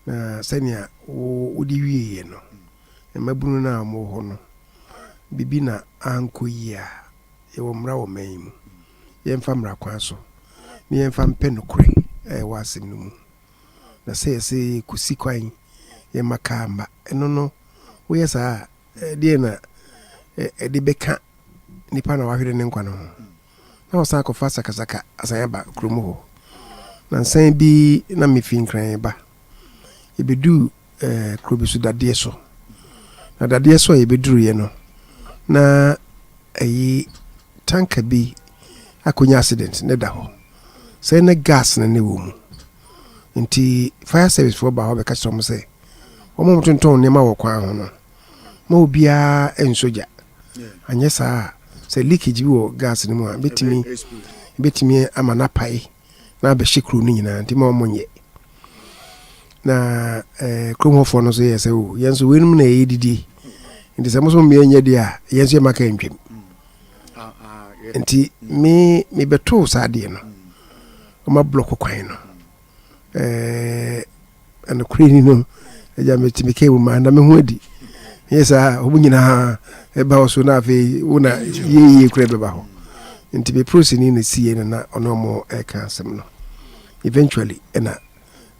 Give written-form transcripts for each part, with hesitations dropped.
na senia wodi wiye no mabunu na mo ho no bibi na anko yia e wo mra wo man yemfa mra kwan so ni yemfa mpenokure wasim no mu na se kusi kwan yemakamba eno no wo yesa die na de beka nipa na wahwere ne nkwa no na wo sa ko fasa kasaka asayaba kromo ho na nsan bi na mefin kran ba ebedu krobisu dade so na dade so ebeduru ye no na ayi tanka bi akonya accident ne da ho say na gas na ne wo mu nti fire service for ba ho be ka som say o mo tonton ne ma wo kwa ho no ma obia ensoja anye saa say leakage bi wo gas ne mu a betimi amana pai na be shikru ni nyina nti ma o monye na kromo fo no so ye say o yenso wenum na yedidi nti se mo so me nya dia yenso ye maka ntwem nti me beto saade no ma block kwan no and creating no eja metimi ke ma na me ho adi yesa obunyina e ba so na afi una ye kure be ba ho nti be process ni na sie na ono mo ka asem no eventually na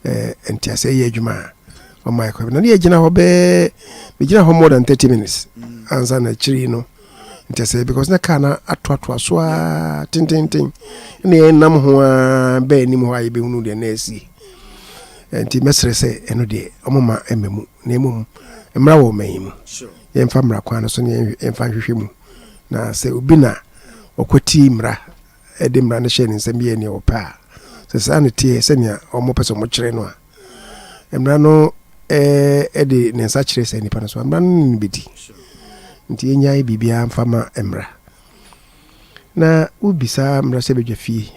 enti ase ye adwuma o my ko na ye gina ho be gina ho more than 30 minutes ansa na chiri no nti ase because na kana atoato so a tintintin ne nam ho be ni mo ayi be hunu de na esi nti mesre se eno de omoma ememu na emum emra wo mayimu ye mfa mra kwan so ne emfa hwehwe mu na se obi na okoti mra ede mra ne hye ne nsem ye ne opa se sanity se ne omo pese mo kire no a emra no ede ne nsa kire se ni pa so emra no bidi nti enyai bibia mfama emra na ubisa mra se bedwa fie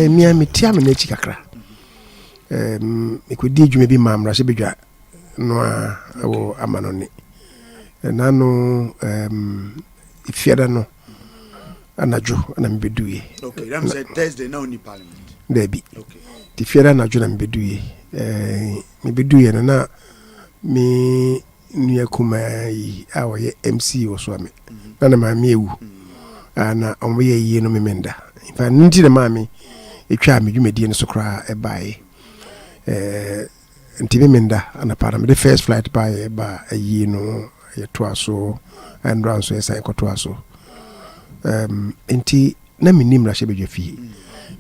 mia metia me na chi kakra ikodi dwuma bi ma mra se bedwa no a wo amanoni na no ifiada no anajo na mbeduye okay that means Thursday now ni parliament debi okay ti fiada anajo na mbeduye mbeduye na mi ni akuma yi awoye MC oso ame na ma mi ewu na omo ye yi no memenda ifa nti na ma mi etwa me dwumadi no so kra e bae nti memenda ana para me the first flight by ba yi no ye to aso and run so yesa ko to aso nti na minim ra shebe dwafi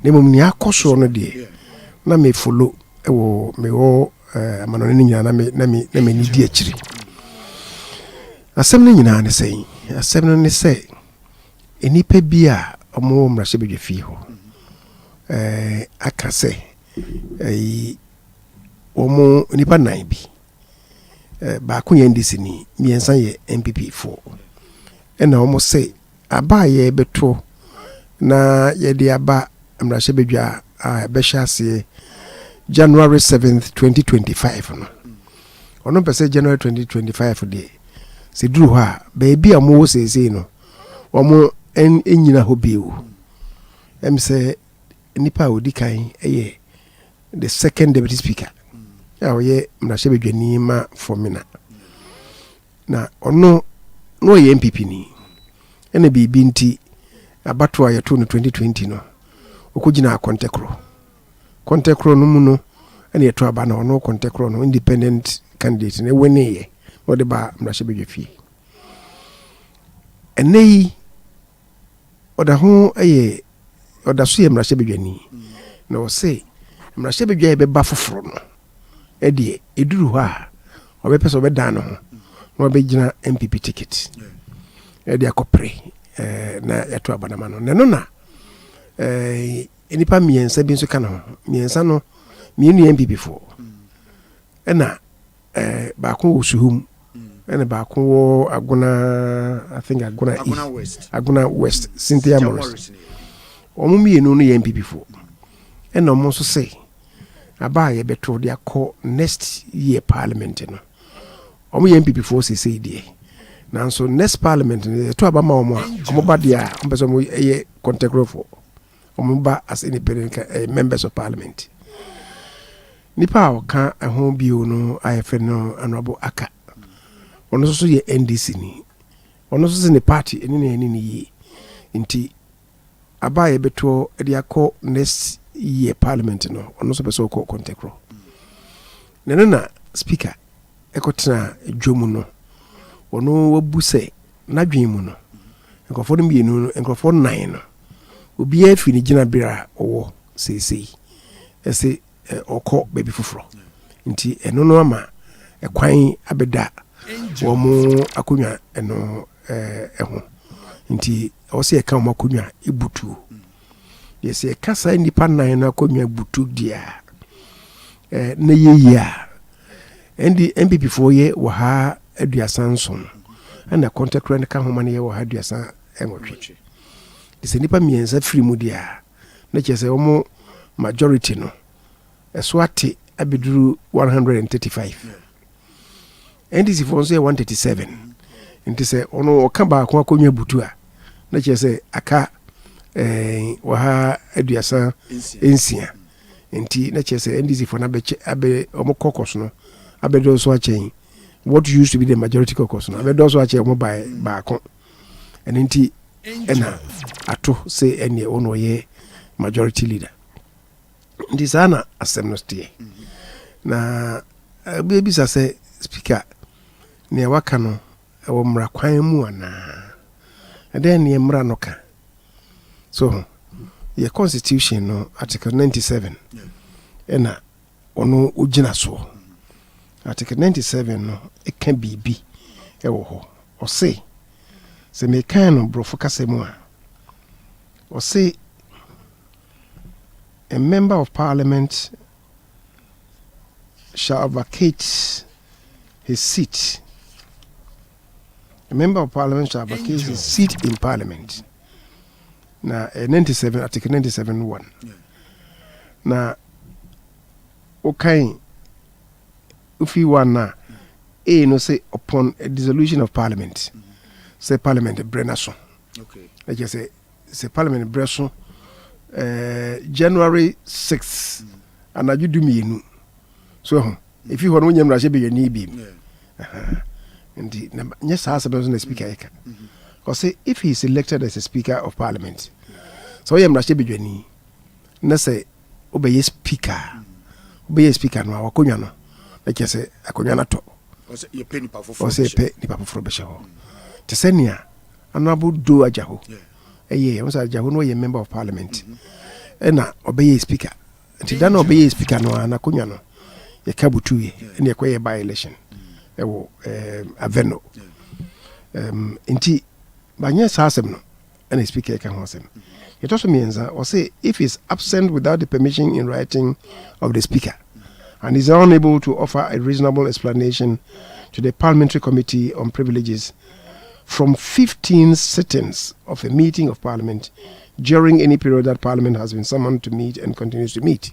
ne mum ni akoso no de na me follow ewo me wo amanone ni nyina na me ni di akiri asem ni nyina ne sei asem no ne sei enipa bia omo mra shebe dwafi ho akase omo nipa nine bi ba ku NDC ni miensa ye NPP 4 ena omo say aba ye beto na ye de aba amrahye bedwa be hyase January 7th 2025 no ono pese January 2025 de se duru ha baby amu sese no omo enyina ho biu em say nipa odi kan eye the second deputy speaker ye mrahye bedwani ma formina na ono no ye MPP ni ene bibi nti abato aye to no 2020 no okugina kontekro no mu no ene yeto aba na ono kontekro no independent candidate ne wene ye no de ba mrahye bedwafi enei oda ho eye oda so ye mrahye bedwani no say mrahye bedwa be ba foforo no edie eduru ha obepese obedan no no obegina MPP ticket edie akopre na yato abanama no ne no na enipa miensa bi nso ka no miensa no mienu MPP 4 ena ba ko usuhum ena ba ko aguna I think aguna west Cynthia Morris omo mienu no MPP 4 ena omo so say aba ye beto dia ko next year parliament no omo ye MPP 4 say die nanso next parliament to aba ma omo ba dia ompeso mo ye contact for omo ba as independent members of parliament nipa oka ehon bio no IFN no Honorable Aka ono so ye NDC ni ono so se ne party eni na yi nti abaye beto e dia ko next year parliament no ono so be so ko kontekro na speaker ekotena dwomu no ono wabuse na dwen mu no nkofo no mienu no nkofo 9 no obi afi ni gina bira owo sei ese oko baby fufuro nti eno no ama ekwan abeda wo mu akonwa eno eho nti o se eka mo akonwa ebutu yes e kasa nipa 9 no akonwa butu dia na yeya endi NPP for ye wo ha aduasan son ana contact rent ka homa ne ye wo ha aduasan enwotwe dise nipa mienza free mu dia na chese omo majority no eswati abiduru 135 NDC for say 137 nti se ono oka ba ko akonwa butu a na chese aka wo ha aduasan ensia nti na chese NDC for na be omo kokos no abedo so achen what used to be the majority caucus no abedo so achen omo ba ko nti ena ato say ene ono ye majority leader nti sana asemnostie na baby say speaker ne waka no wo mra kwan mu ana then ne mra no ka so your constitution no article 97 ena ono ugina so article 97 no it can be ewo ho o say se me kan no bro focus mu a o say a member of parliament shall vacate his seat. A member of parliament shall vacate his seat in parliament. Now, 97, article 97(1). Now, okay, if you want now, no say upon a dissolution of parliament, say parliament Brennason. Okay. Like I say parliament Brennason. January 6th, and I do me. So, if you want to know, be your knee beam. And yes, I suppose the speaker. Or say, if he is elected as a speaker of parliament, so I am Rashe be your knee. Na say, obey speaker. Obey speaker, no, or Kunyano. Like I say, a Kunyana to. Or say, you penny powerful. Or say, pay the papa for Beshaw. Tesenia, and Abu do a Jaho. I was a Jahono, a member of parliament. And obey speaker. Until then, obey speaker no anakunyano. Ye kabutu and ye kway by election. Aveno. Inti, by yes, asem no, and a speaker can host him. It also means or say if he's absent without the permission in writing of the speaker and is unable to offer a reasonable explanation to the Parliamentary Committee on Privileges from 15 sittings of a meeting of Parliament during any period that Parliament has been summoned to meet and continues to meet.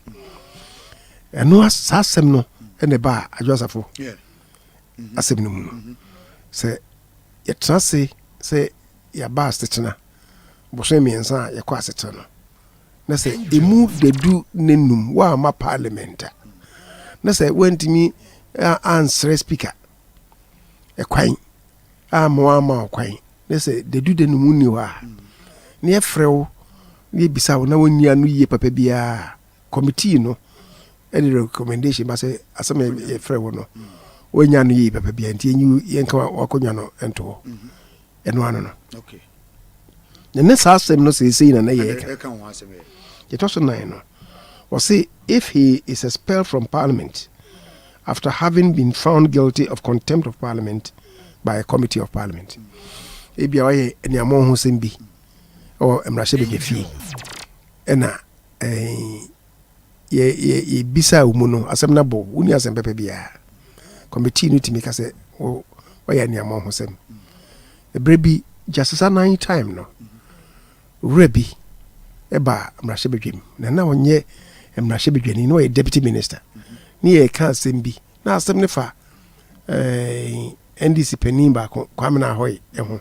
And no asem no and the bar adjusafo. Yeah. Asem no. Say ya trase say ya bar stetena. Boshe Mensah ya kwa stetena. Na say e move the do nenum wa ma parliament. Na say went me answer speaker. E kwan. Ama kwan. Na say they do the nenum ni wa. Na ye frew ni bisa na woni anu ye papa bia committee no any recommendation ba say asem ye frew no woni anu ye papa bia nti enyu ye nka wakonwa no ento eno anu no okay the next asem no say na ye ka ho asem it also nine no or say if he is expelled from parliament after having been found guilty of contempt of parliament by a committee of parliament ebia waye eni amon ho sembi or emrashe be fie ena ye bisa umuno asem na bo uni asem pepe bia committee no timi ka se o ya ni amon ho sem e brebi justice 9 time no rebi eba emrashe bedwem na wonye emrashe bedwani no ye deputy minister ni ye ka asem bi na asem ne fa NDC penin ba kwame na hoy eho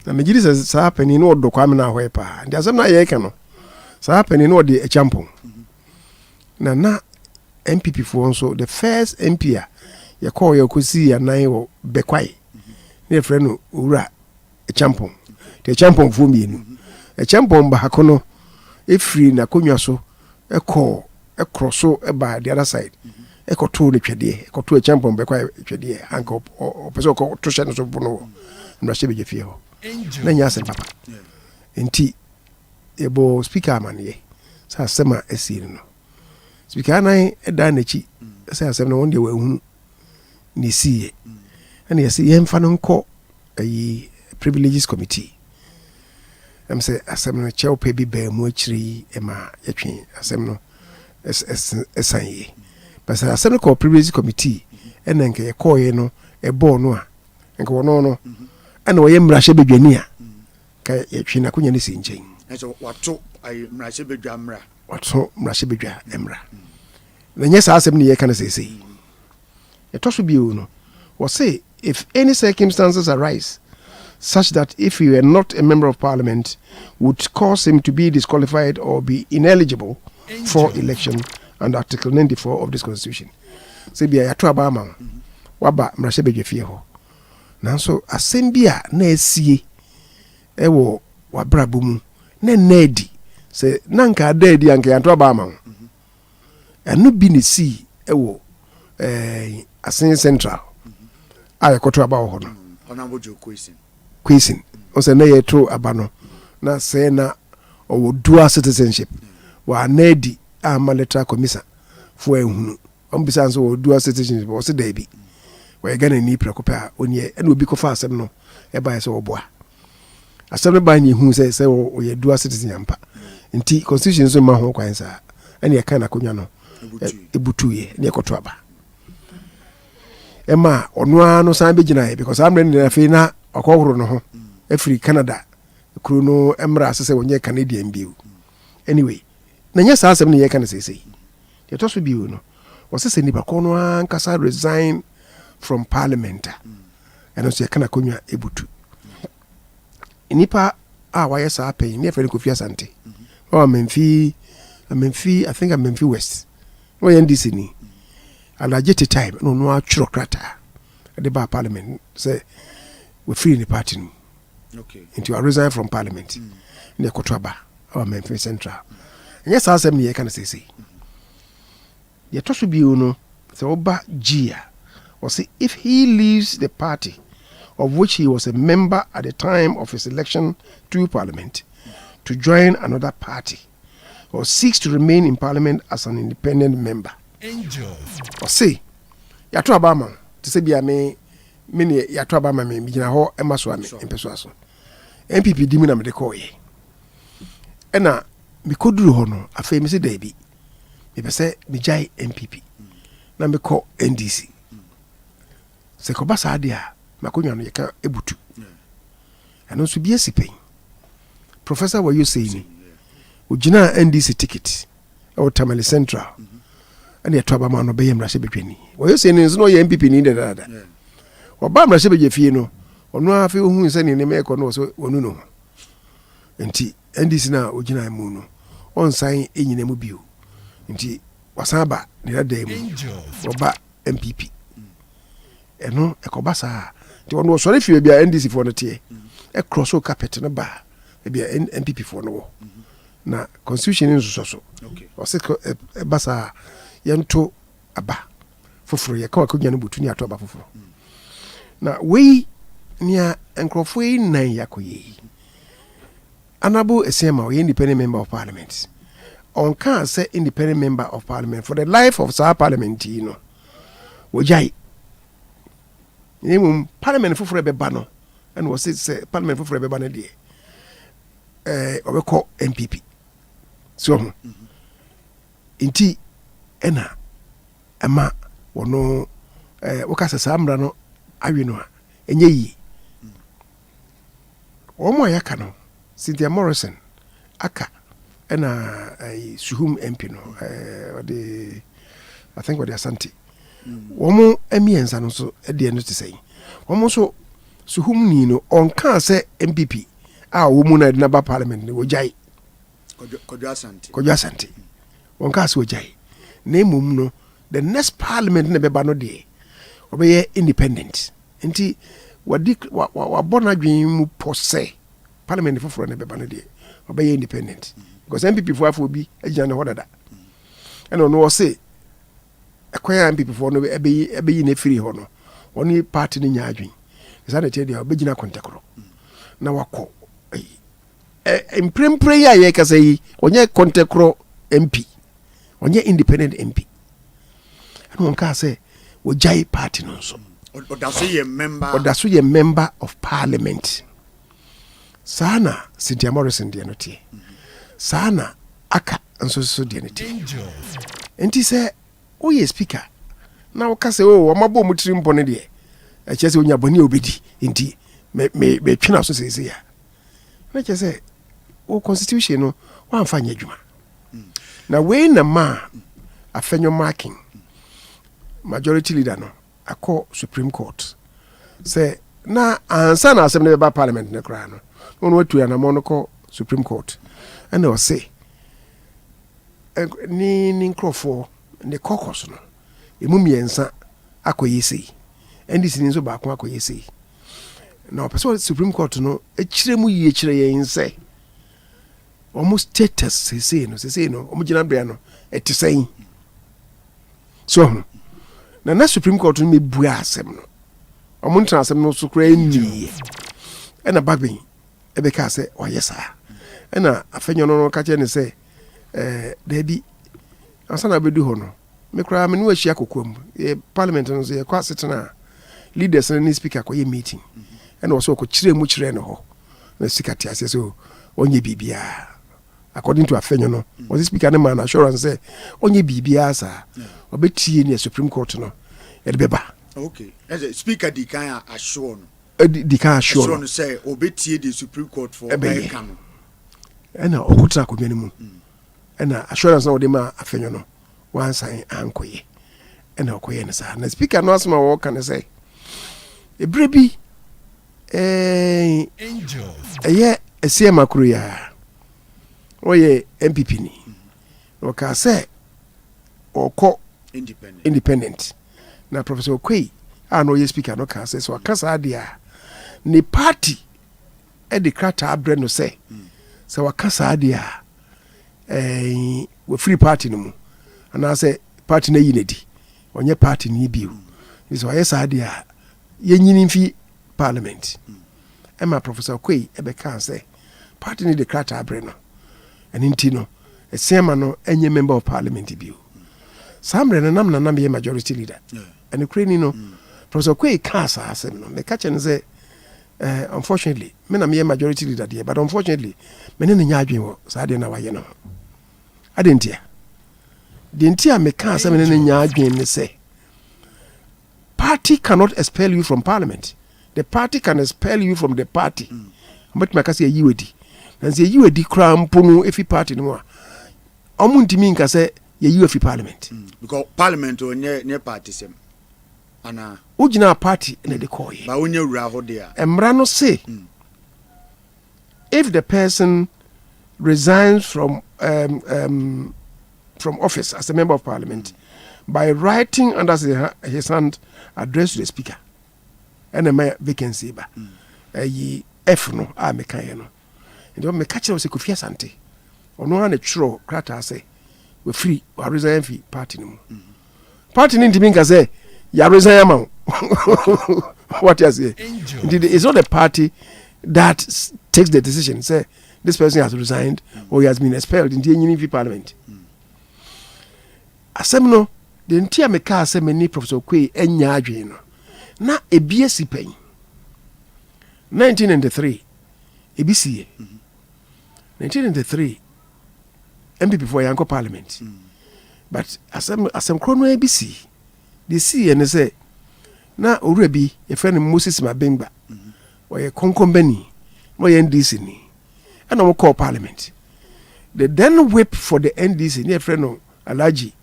na megiri sa penin no do kwame na hoy pa ndi asem na ye ka no sa penin no de echampo na NPP for also the first MP you call your kusi anan wo bekwai ne friend no ura a champon the champon for me a champon ba hakono e free na konwa so e call e crosso e by the other side e ko to ne twede e ko to a champon bekwai twede anka o person ko to share no so bono na she beje fie ho na nya se papa enti ebo speaker man ye sa sema esiri no speaker nan e da na chi sa asem no wonde wa hu ni siye and yes yemfa no nko ayi privileges committee am say asem no chew pe bi ba mu akiri e ma yetwe asem no esan ye but say asem no ko privileges committee ena nke ye ko ye no e bo no a nke wono no ana wo ye mrahye bedwani a ka yetwe na kunya ne si nchen so wato ai mrahye bedwa mra wato mrahye bedwa emra na nyesa asem ne ye kana sesei no was say if any circumstances arise such that if he were not a member of parliament would cause him to be disqualified or be ineligible for election under Article 94 of this constitution. Say bia ya to abama waba mrahye bedwe fie ho. Nanso asem bia na esie ewo wabrabo mu na nedi say nanka adedi anka ya to abama. Anu bi ne si ewo Asin Central. I got to about Hono. Honorable Joe Question. Also, na yeto abano. Na say na or dual citizenship. Wa nedi a maleta commissa for a hunu. Besides, or dual citizenship was a baby. We're gonna need precopa on ye and will be confessed no. A by so boy. A seven by you who says, oh, ye dual citizen yampa. In tea constitutions in my home, and ye kind of cunyano. Ebutuye, near Cotraba. Emma onwa no san begina because I'm ready na fe na akọhoro no ho afri Canada kru no emra asese wonye Canadian biu anyway na nya sa asem ne ye kana sesei ye to so biu no osese ni ba kono ankasa resign from parliament and so ye kana konwa ebutu inipa a waye sa pay ne fe Kofi Asante o Memfi I think I'm Memfi West o NDC ni alagete time no atworo krata the bar parliament say we free in the party okay into a resign from parliament in the Kotraba or Memphis Central yes asem ne can say ye to so bi no say oba gia or say if he leaves the party of which he was a member at the time of his election to parliament to join another party or seeks to remain in parliament as an independent member or say ya to abama to say bia me ya to abama me gina ho e maso ame empeso aso NPP di mi na me de call ye e na me koduru ho no afa me se da bi me be se me jai NPP na me call NDC se ko basa ade a makonwa no ye ka ebutu ano so bi asipen professor what you saying o gina NDC ticket o Tamale Central and yet Traba man obey him Rashabini. What you saying is no NPP needed that. Or Bam Rashabino, or no half who is sending the make or no so no. And T and this now Ujina Muno on sign in Nemubu. And T Wasaba near day or ba MPP. And no a cobasa. The one was sorry if you be a NDC for the tea. A cross carpet and a bar. Maybe an NPP for no. Na constitution is also okay. Or say a basa. Yanto aba foforo ye ka wakonya no butu ni ato aba foforo na we nia enkrofo yi nan yakoye anabo esema we independent member of parliament on can say independent member of parliament for the life of our parliament you know wojai ni parliament foforo be ba no and was say parliament foforo be ba na de obekọ NPP so inti ena ama wono wokasa samra no awe no enye yi omo ayaka no Cynthia Morrison aka ena Suhum MP no I think what they Asante womo emiensa no so de no to say womo so Suhum ni no on kan say MPP a womu na de ba parliament ni wojai Kojo Asante won kan say wojai na emum no the next parliament ne beba no de obeye independent nti wadi wabona dwen mu pose parliament foforo ne beba no de obeye independent because NPP for afọ bi agina ne hodada eno no say akwaya NPP for no ebeyi na free ho no oni party ni nya adwen isa na tie dia obegina kontekro na wako imprempre ya ye kasa yi onye kontekro MP onye independent MP eno nka say wo jai party no so odaso ye member of parliament sana Cynthia Morrison de no tie sana aka nso de no tie enti say o ye speaker na wo kasa o mabo mutiri mpo ne de a chese onya boni obedi enti me twena so sese ya na chese o constitution no wa amfanya adwuma na we na ma afenyo marking majority leader no akọ Supreme Court say na ansa na asem ne ba parliament ne kra no no watu ya na mo no ko Supreme Court and they say ni nkrofo ne caucus no emu miensa akoyesi NDC ni so ba ko akoyesi na person Supreme Court no echire mu yie chire yen say almost status say no omo gina bia no etisan so na Supreme Court me bua asem no omo ntra asem no so kra ni e na bagben e be ka say oyesa e na afenyo no ka che ne say da bi asana bedu ho no me kra me no ahia kokom e parliament no so ye kwa setena leaders ni speaker ko ye meeting e na so ko kire mu kire no ho na sikati ase so onye bibia according to afenyo no was speaker ne man assurance say onye bibia sa obetie ni Supreme Court no e de beba okay as a speaker di kan assure no di kan assure no say obetie the Supreme Court for America no e na okutra ko bianimu e na assurance na o de ma afenyo no wan san ankoye e na okoye ne sa na speaker no asma wo kan say ebrebi angel eye esie makuru ya oye NPP ni o ka say oko independent na Professor Kyei no ye speaker no ka say so akasa dia ni party e de krata abre no say so akasa dia we free party no mu ana say party na yinedi onye party ni biu so ayesa dia ye nyini mfi parliament Emma Professor Kyei e be kan say party ni de krata abre no eninti no esema no enye member of parliament biu samre na nam ye majority leader and Ukraine no Professor Kyei can't asem no me catch and say unfortunately me na me majority leader there but unfortunately me ne nya adwen wo sa de na waye no adentia dentia me can say me ne nya adwen ne say party cannot expel you from parliament, the party can expel you from the party but me ka say yiwedi na say yiwedi kra mponu efi party no a omuntimi nka say ye yiwefi parliament because parliament o ne party sem ana ujina party in the koye ba onye wura ho de a emra no say if the person resigns from office as a member of parliament by writing under his hand address to the speaker and a vacancy ba yi f no a me kan no ndo me catch was Kofi Asante ono na churo krata say we free we resign fi party no party ni ntimi nka say ya resign am what you say it's not the party that takes the decision say this person has resigned or he has been expelled in the NPP parliament asem no the ntia me ka asem ni Professor Kyei enya adwen no na ebiesi pen 1993 ebisi 1993 MPP for Yanko Parliament. But asem krono ebisi. They see and say na orebi a friend Moses Mabengba or a concombeni or NDC ni. And I will call Parliament. They then whip for the NDC near friend of Alaji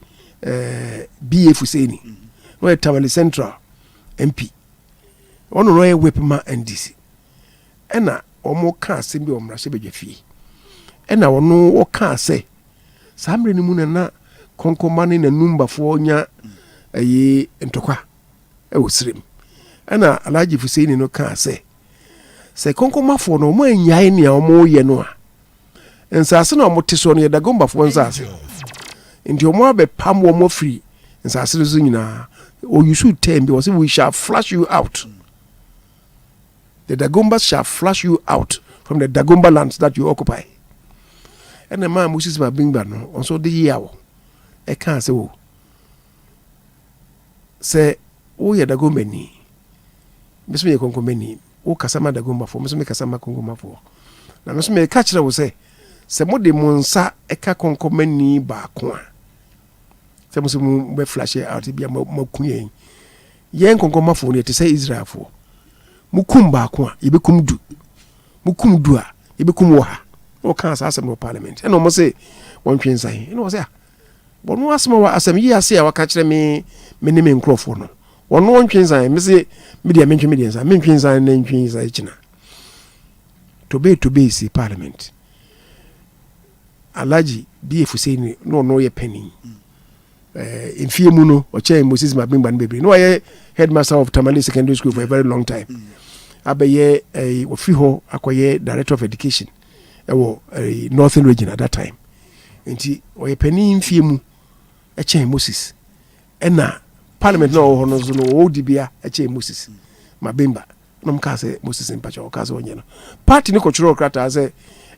BA Fuseni or a Tamale Central MP. One royal whip ma NDC. And I almost can't send me on Rasebe fee. And I will know what can't say. Samre ni muna na konkomani na numba fo nya ayi ntokwa e wo srem ana Alhaji Hussein no ka se konkomafo no mo anyae ne omo ye no a nsase na omo teso no ye dagombafo nsase nti omo abepam wo mo free nsase no nyina or you should tell me we shall flush you out. The Dagombas shall flush you out from the Dagomba lands that you occupy. And the man Moses Mabingba no also the year I can't say oh ya Dagomba ni Miss me konkomeni o kasama Dagomba for Miss me kasama konkoma for na Miss me catch that will say mo de monsa eka konkomeni ba ko a se mo be flash out bia mo kunyen yen konkoma for ne te say Israel for mukum ba ko a yebekum du a yebekum wo ha o kan asem no parliament e no mo say won twensan e no say bonu asem wa asem yi ase a waka kire me ne me nkrofo no wono won twensan me say me dia mentwe me dia san me twensan na twensan kina to be si parliament Alhaji BF Hussein no ye penny in Fiemu no or Kyei Moses Mabingba baby no ye headmaster of Tamale Secondary School for a very long time abaye ofiho akoye director of education northern region at that time nti oye penny in Fiemu Kyei Moses ena parliament no hono zo no odibia Kyei Moses Mabingba no mka say Moses mpacha o ka say onye no party ni control krata say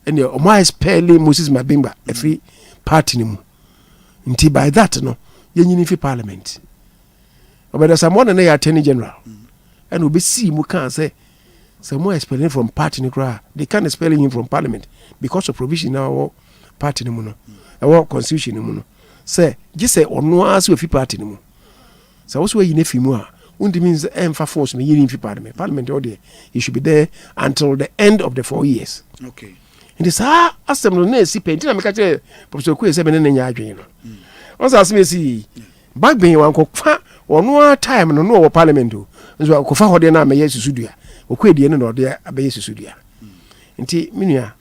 ene o my spelling Moses Mabingba every party ni mu nti by that no yenyini fi parliament obeda someone na ya attorney general and we see mu kan say someone expelling from party ni kra they can't expel him from parliament because of provision now party ni mu no our constitution ni mu no say gise ono aso fi party ni mu so also we yin fi mu a undi means emfa force me yin fi parliament order he should be there until the end of the 4 years. Okay. And this assembly na si penti na meka che professor Kyei se be na nya adwen no once asme si back ben wan ko fa ono time no no parliament o nso ko fa hode na me yesusu dua okwe die no no de abe yesusu dua nti minua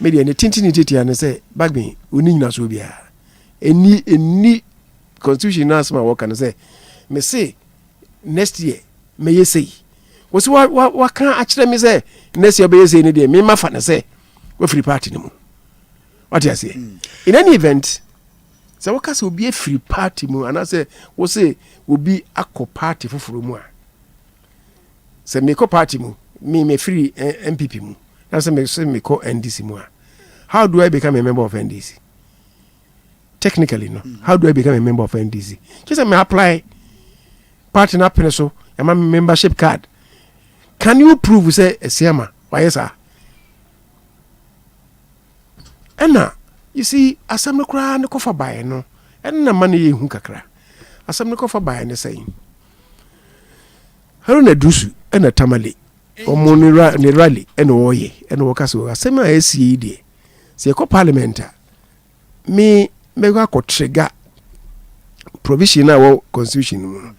media ne tintini titia ne se back ben oni nyina so bia eni constitution na asma wo kan se me say next year me yesei wo si wa kan a kire me say next year be yesei ne de me ma fa ne say we free party ni mu what you say in any event so what will be a free party mu and I say we say will be a party fufuru mu a say me ko party mu me free NPP mu na say me ko NDC mu a how do I become a member of NDC technically no how do I become a member of NDC just say me apply party na pene so ya ma membership card can you prove say esiama why sir ena you see asam no kra ne kofa bae no ena ma ne yehu kakra asam no kofa bae ne say haru na dusu ena tamale omo ne rally ena oye ena wokaso asam a esi die se ko parliament me ga ko trigger provision na wo constitution mu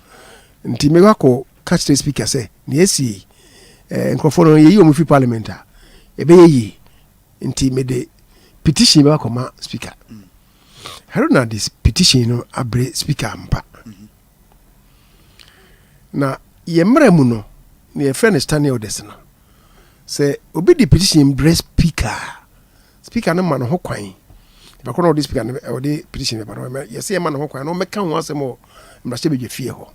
nti me ga ko catch the speaker say ne esi nkrofo no ye omo fi parliament ebe ye nti me de petition ba koma speaker Haruna this petition no abre speaker mpa na ye mra mu no ne friend stand here this no say obi the petition bre speaker no man ho kwan ba kono the speaker no the petition ba no yes ye man ho kwan no meka ho asem o mra se be fie ho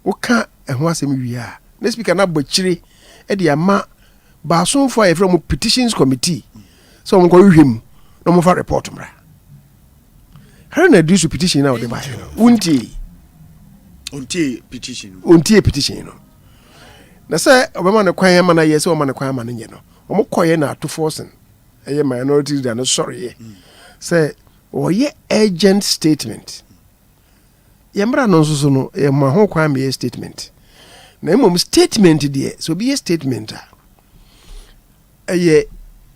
wo ka ho asem wi a na speaker na bochire e de ama ba so for from petitions committee so mo ko hwem no mo fa report mra her na do petition now the buy unti petition no na say obama na kwan ma na yes o ma na kwan ma na nye no o mo koye na to forcing eye minority da no sorry say o ye urgent statement ye mra no so no e ma ho kwan me statement na emom statement de so be a statement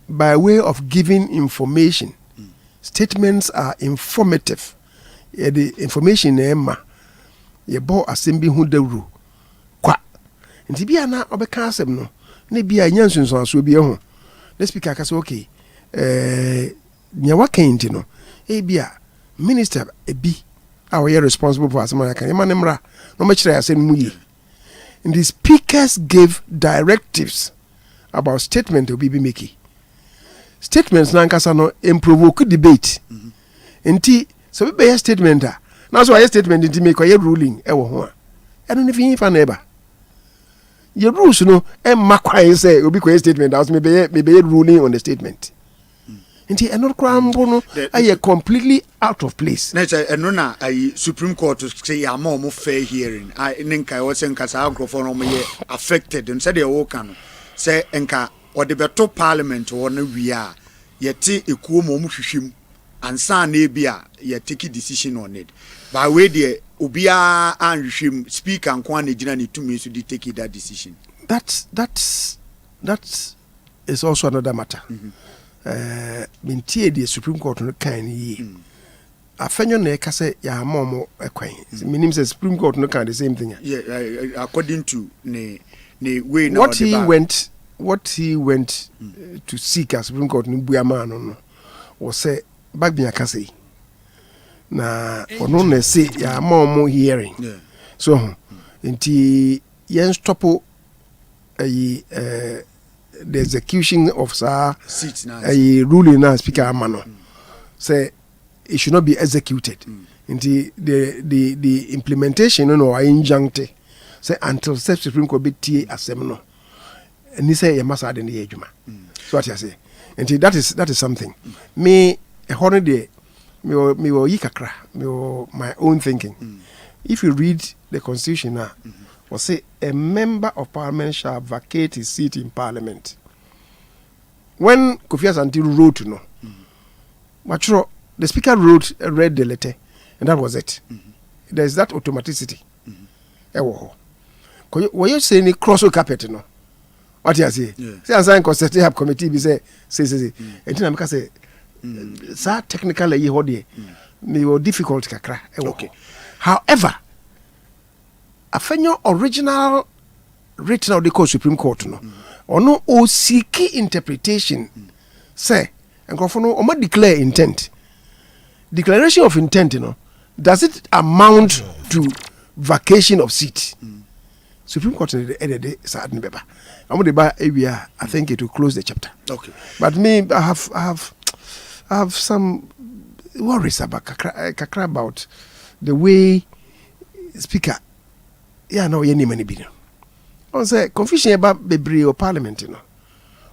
by way of giving information. Statements are informative. The information emma ye bo assembly hu dawru kwa nti bia na obeka asem no na bia nyansunso aso bia ho the speaker ka say okay nya wakanti no bia minister ebi Are we responsible for as American? Emanimra, no much I say muyi. And the speakers gave directives about statement to be making. Statements na nkasa no improvoke debate. Enti so be a statement a. Now so a statement nti make a ruling e wo ho a. I don't even fa neighbor. Your rules no e makwa say obi ko statement house maybe ruling on the statement. Enti eno krambo no are completely out of place. Na say eno na Supreme Court say ya ma mo fair hearing. I nka wo say nka sa agrofo no mo ye affected and say the wo kan say nka or the better parliament or no we are yet a cool mom him and san nebia ye take a decision on it. By way the Ubia and him speak and quantity generally 2 minutes to take that decision. That is also another matter. Mintie the Supreme Court no kind ye. Afenyo na ekase ya momo ekwan. Meaning the Supreme Court no kind the same thing. Yeah, according to ne way now what he went to seek as Supreme Court no was say back be akase na ono na say ya momo hearing. So nti yen stop the execution of a ruling na speaker amano say it should not be executed. Nti the implementation no injuncte say until Supreme Court be tie asem no. And he say, "You must add in the age, so what I say, and that is something. Me a holiday, me yikakra, my own thinking. If you read the Constitution now, will say a member of Parliament shall vacate his seat in Parliament. When Kofi Asante wrote, the Speaker read the letter, and that was it. There is that automaticity. What you saying? Cross carpet, no. What you say? Say as I constitute have committee be say. And then I say, "Sir, technically you hold it. Me will difficult kakra." Okay. However, afenyo original written out the Supreme Court no, or no o seek interpretation. Say, and go for no o declare intent. Declaration of intent, does it amount to vacation of seat? Supreme Court the sad beba. I'm going to buy area. I think it will close the chapter. Okay. But me, I have some worries about kakra about the way speaker. Yeah, no, you need many billion. On say confusion about Bebre or Parliament,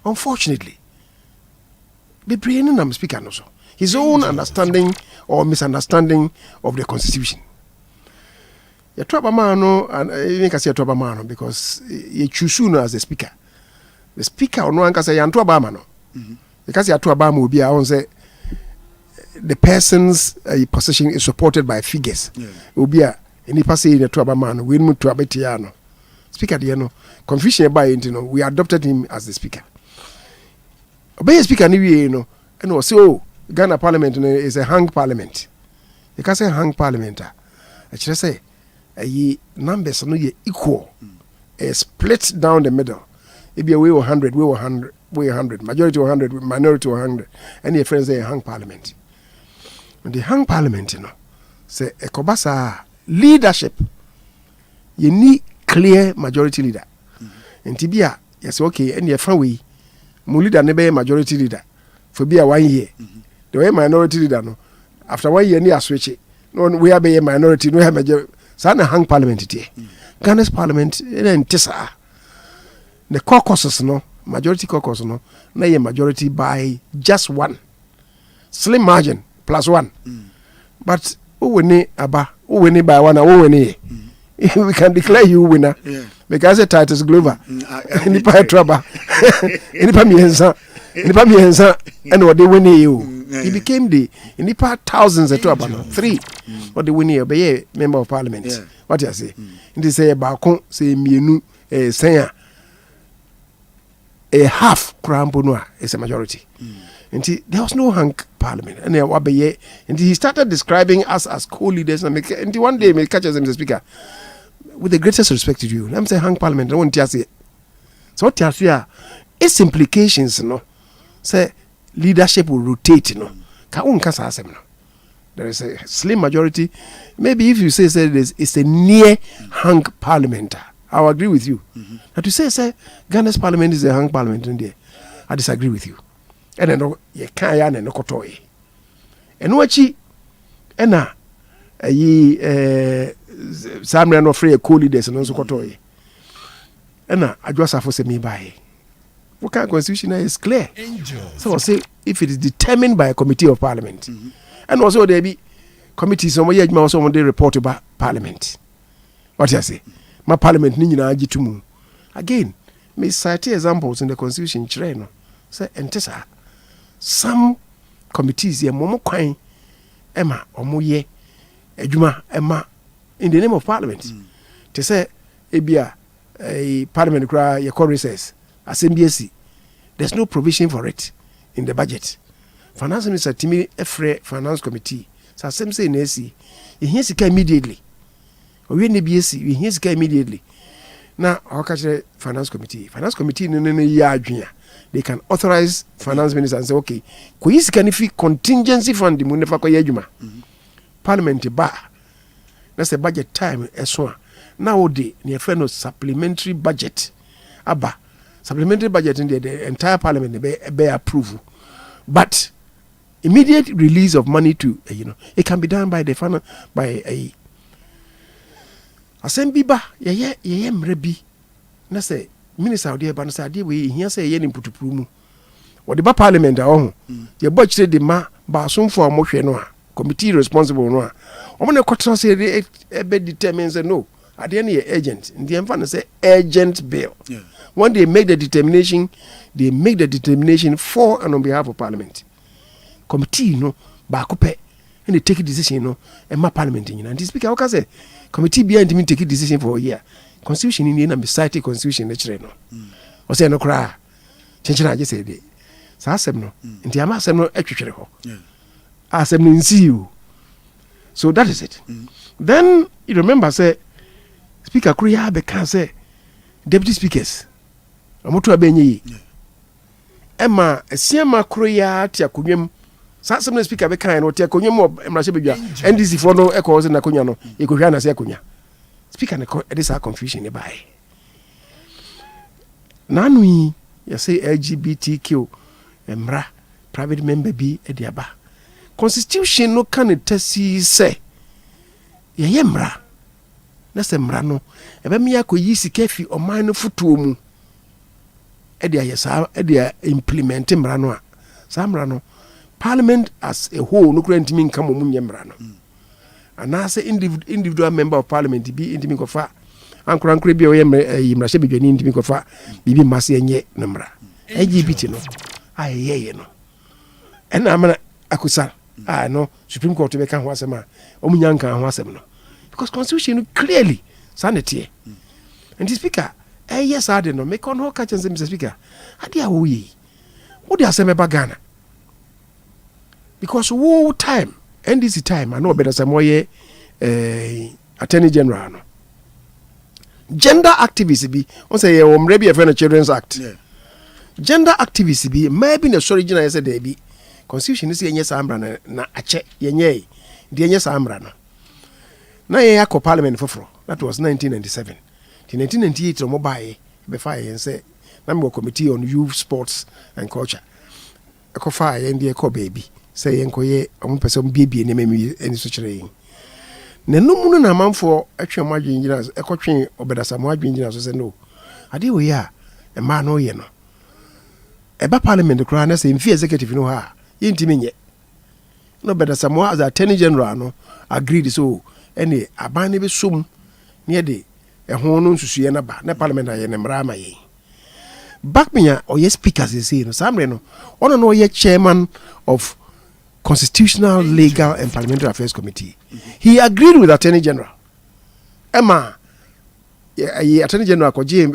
Unfortunately, Bebre no speaker no so. His own understanding or misunderstanding of the Constitution. You trouble man, and you can say trouble man because you choose as the speaker. The speaker or no one can say you trouble man. Because you trouble will be on say the person's position is supported by figures. Will be any person in the trouble man. We move to a speaker. Confusion about we adopted him as the speaker. Obey speaker anyway, and we say Ghana Parliament is a hung parliament. You can say hung parliament. I should say. Numbers no equal, split down the middle. It be a way 100, way 100, way 100, majority 100, minority 100. And your friends say hung parliament. And the hung parliament, say a kobasa leadership. You need clear majority leader. And Tibia, yes, okay, and your friend we, leader never majority leader for be a 1 year. The way minority leader no, after 1 year near switch it. No, we have a minority, no have majority. Sana hang parliament tie. Ghana's parliament tisa. The caucuses majority caucus na ye majority by just 1. Slim margin +1. But who win by 1 who win we can declare you winner. Because the Titus Glover. Any pa trouble. Any pa miensa and what they win you. He became the in the part thousands at 3. What the winner be member of Parliament. What you say? And they say about say mienu say a half cramponoa is a majority. And there was no hang Parliament. And and he started describing us as co-leaders. And one day may catch us as the speaker. With the greatest respect to you, let me say hang Parliament. I want to say. So what you say? Its implications, say leadership will rotate, The there is a slim majority. Maybe if you say it's a near hung parliament, I'll agree with you. But to say Ghana's parliament is a hung parliament in there, I disagree with you. And then you can't and no kotoy. And wachi ena Samra no free co-leaders and also kotoy. Ena adwasa for se me by. What kind of constitution is clear? So I say if it is determined by a committee of parliament, and also there be committees on where also when they report about parliament. What I say, my parliament ni na agitumu. Again, me cite examples in the constitution. Chireno say entesa some committees here momo kwan ema omoye adwuma ema in the name of parliament. To say ebia a parliament cry your recess. Assembly, there's no provision for it in the budget. Finance Minister Timi Efre Finance Committee. So Assembly say NSC, he hears it immediately. Or we need BSc, he hears it immediately. Now, I'll catch the Finance Committee. Finance Committee they can authorize Finance Minister and say, okay, can if contingency fund the money for Koyajuma. Parliament bar. That's the budget time as well. Now the near friend of supplementary budget. Abba. Supplementary budget in the entire parliament be approve, but immediate release of money to it can be done by the by a assembly ba ye mrebi na say minister odi eba no say ade we hia say ye ni putupuru mu wo de ba parliament a ye bo chire de ma ba asomfo a mo hwe no a committee responsible no a omo ne kotra say be determine say no at the end of agent in the end say agent bill. When they make the determination for and on behalf of parliament. Committee back up and they take a decision and my parliament and the speaker can say committee behind me take a decision for a year. Constitution in the end beside constitution lecture no. Or say no cry. Change I just said so asem no. In the asem no etwetwere ho. Asem no see you. So that is it. Then you remember say Speaker Kuria be can say deputy speakers amoto abenyi Emma esiama Kuria tia kunwem sa some speaker be kan no tia kunwem emrahye bedwa NDC for no eko se na kunya no ekohwa na se kunya speaker ne this are confusion e bai nanui ya say LGBTQ emra private member bi e dia ba constitution no kan tesi say ye emra na se mra no ebe me akoyi sikafi oman no fotuo mu e dia yesa e dia implement mra no a sa mra no parliament as a whole no kura ntimi nka mo munye mra no ana se individual member of parliament bi ntimi ko fa ankura bi o ye mra hye bedwani ntimi ko fa bibi mase enye no mra LGBT no ayeye no ena amana akusa no supreme court be kan ho asema o munyanka ho asem no because constitution clearly sanity and the speaker yes I don't know make on ho catch and say Mr. Speaker ade a wo yi wo dey asem eba Ghana because wo time NDC time I know better some way attorney general no gender activists bi on say o mre bi e friend children's act gender activists bi maybe na sorry gina say there bi constitution is yenye sa ambra na ache yenye de yenye sa ambra no na ye yakọ parliament foforo that was 1997 in 1998 mo bae be fire say na me committee on youth sports and culture eko fire ndi eko baby say yenkoye omo person biebie ne memi eni so kire yin na no mu na manfo atwe mo adwen nyina eko twen obedasa mo adwen nyina so say no ade we ya e ma no ye no e ba parliament kra na say mfi executive no ha yintimi nye no obedasa mo as attorney general no agreed so any abane be sum near de ehon no nsusuye na ba na parliament aye ne mra ma ye back me or yes speakers is say no samre no ono no ye chairman of constitutional legal and parliamentary affairs committee he agreed with attorney general Emma attorney general ko je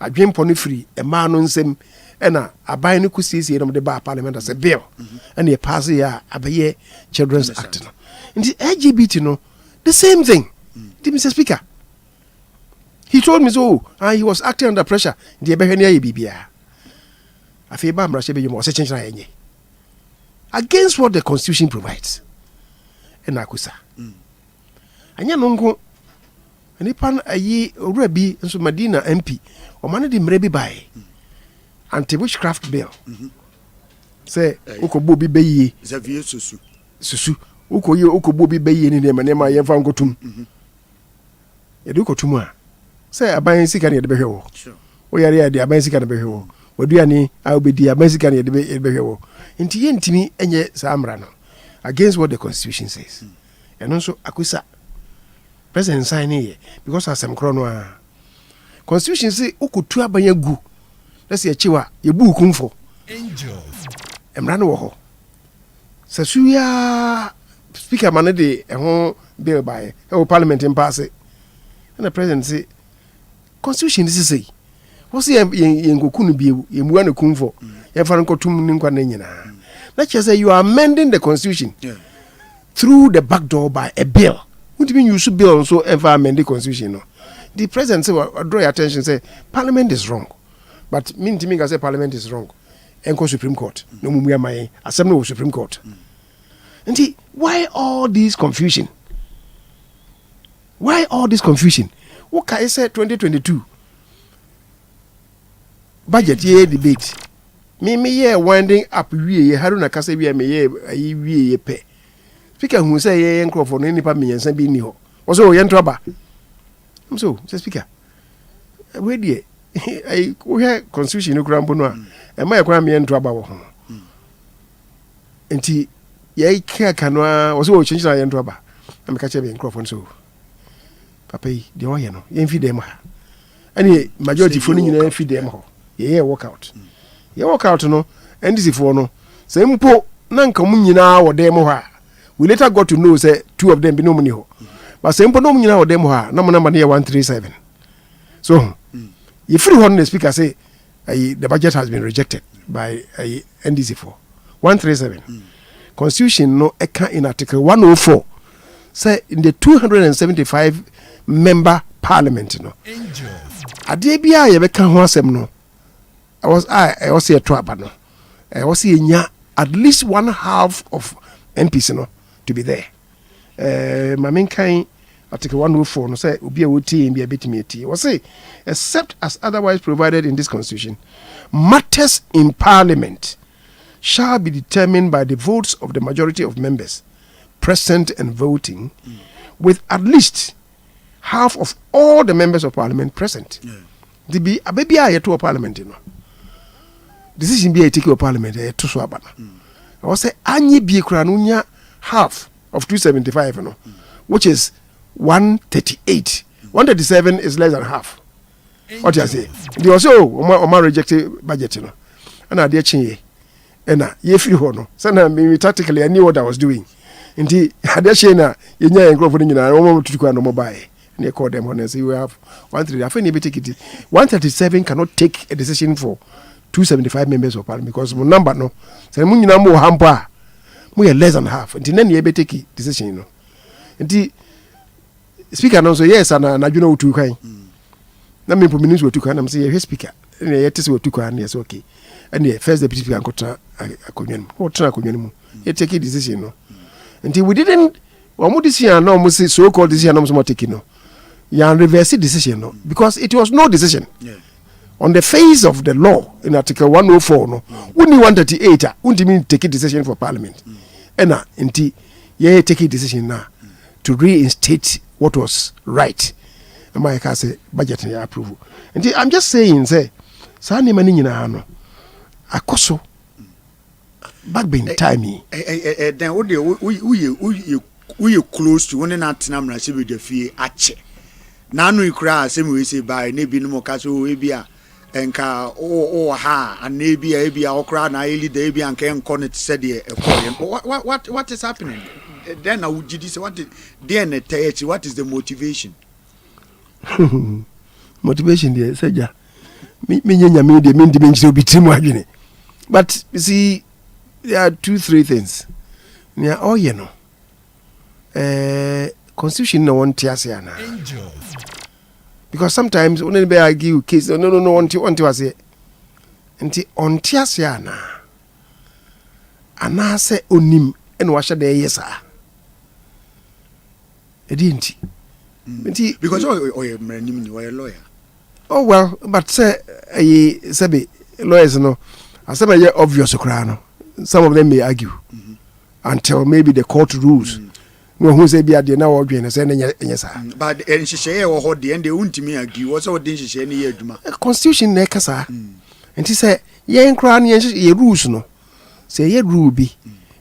adwempo no free Emma no nsem ena aban no kusiesie no de ba parliament as a bill and he pass ya abaye children's act no in the LGBT no the same thing. Mr. Speaker. He told me so. He was acting under pressure. The Ebehenia Bibia. Against what the Constitution provides. ena akusa anya no nko nipa na ayi owura bi nso Madina MP o man de mre bi bae anti witchcraft bill say ukobo bi bayi Xavier susu ukobo bi bayi ni nema nema yemfa nkotum yedu kotum a say aban sika ne de behwe wo o yare ya de aban sika ne behwe wo waduani a obedi aban sika ne de behwe wo nti yentimi enye samra no against what the constitution says and also akusa president sign here because asem kro no a constitution say ukutu abanya gu na se achiwa ye bu kumfo angels emra no wo ho sasuya speaker man de ho bill by e parliament in pass and the president say constitution is say wo se ye ngokunu biewu ye muwa ne kumfo ye fa nkotum ni nkwa na nyina na che say you are amending the constitution through the back door by a bill. What do you mean you should bill so ever amend the constitution? No? The president say, well, draw your attention, say, Parliament is wrong. But mean to me, I say Parliament is wrong. And go Supreme Court. No more my Assembly of Supreme Court. And see, why all this confusion? Why all this confusion? What can I say 2022? Budget year debate. Me year winding up we Haruna Kase we ye pay. Speaker who say ye enko for any pa me yansan bi ni ho. Wo so ye ntroba. So, say speaker. We die I we hear constitution no kura mbo no a. E ma ye kura me ntroba wo ho. Enti ye ka no a wo so o change na ye ntroba. Na me ka che be enko for so. Papa yi de wo ye no. Ye mfi dem ha. Ani majority fo ni nyina mfi dem ho. Ye workout. Ye workout no NDC fo no. Say mpo na nka mu nyina wo dem ho a. We later got to know say two of them be no money ho. But say mpo no mu nyina wo dem ho a na mo number near 137. So you free one the speaker say the budget has been rejected by NDC for 137. Constitution no eka in article 104 say in the 275 member parliament no. Ade bia ye beka ho asem no. I was here to abano. I was here at least one half of MPs no to be there. My main kind article 104 no say obi a woti be a bit me ati. Was say except as otherwise provided in this constitution, matters in parliament shall be determined by the votes of the majority of members present and voting with at least half of all the members of parliament present. The be a baby a to parliament no. Decision be a take of parliament to so abana. I was say anyi bi kura no nya half of 275 no, which is 138. 137 is less than half. What you say? They also o rejected budget no. And I dey chin and ye free ho no. So na me tactically I knew what I was doing. Indeed, I dey chin na ye nya enko for nyina o mo tutu kwa no mobile. And they call them and say we have 130. I think take it. 137 cannot take a decision for 275 members of parliament because my number no say mu nyina mo hampa mo less than half and then you be take decision no and speaker no so yes and na dwuna otu kan na me po minister otu kan na say yes speaker and you tell say otu kan yes okay and the first deputy speaker nkota akonwan mo tra akonwan mu you take decision no and we didn't omo decision no mo say so called decision no mo take no you reverse decision no because it was no decision. On the face of the law in Article 104, no, only 138, wouldn't take a decision for Parliament. And indeed, yeah, take a decision now to reinstate what was right. And my car say budget and approval. And I'm just saying, say, Sani Manina no, Akoso, back being timey. Then what you close to one and not number with the fee ache. Nanu ikra same we say by nebi no mokaso ebia enka ha and ebia okra na eli de ebia enka enko ne said the what is happening then I would say what is the motivation? Motivation there seja me nyanya me de me dimension obi timu adwene. But you see there are 2-3 things near all you know constitution no one tiase ana because sometimes when they argue case no want to say nti on tiase ana say onim en wa hye de yesa didn't. Because you're a lawyer. Oh well, but say lawyers no. I say my obvious crano. Some of them may argue until maybe the court rules. No, who say be at the now or yes, but and she say or the end they won't me argue. What's all this she any year? Constitution nekasa. And he say, ye cranny ye rules no. Say ye rule be.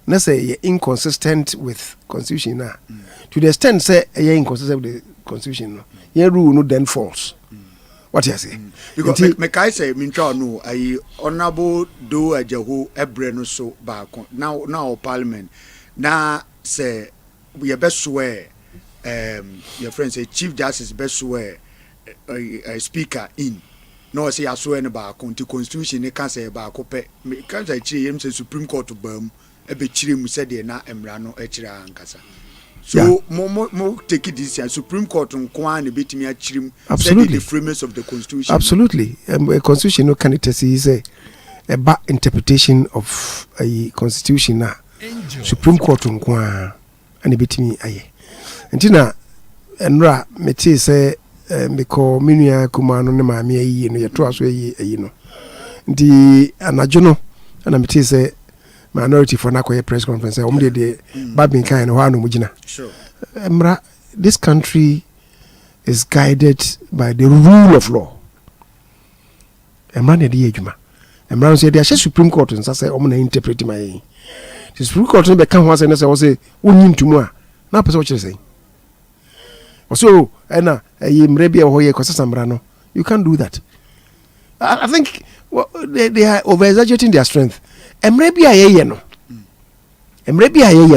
Na say ye inconsistent with constitution na. To the extent say ye inconsistent with the constitution no. Ye rule no then false. What you say? Because me kai say me try no I honorable do ajahu ebre no so back now parliament na say we best swear your friend say chief justice best swear a speaker in no say I swear no back on the constitution e can say back pe me can say chiri him say supreme court bam e be chiri mu say de na emra no e chiri ankasa. So mo take it this Supreme Court on Kwan betimi achirim said the framers of the constitution. Absolutely. A constitution no can it is a bad interpretation of a constitution na. Supreme Court on Kwan and betimi aye. Ntina enra meti say me ko minua kuma no ne maame ayi no ye to aso ayi no. Nti anajo no na meti say minority for nakoye press conference de babin kan no hanu mugina. Sure. This country is guided by the rule of law. Emra ne de adwuma. Emra say the Supreme Court and say o na interpret my. The Supreme Court be kan ho say na say o say wonyi ntumu a na pese o kire say. So na emra bia ho ye kwasa mra no. You can't do that. I think they are over exaggerating their strength. Emrebi ayeye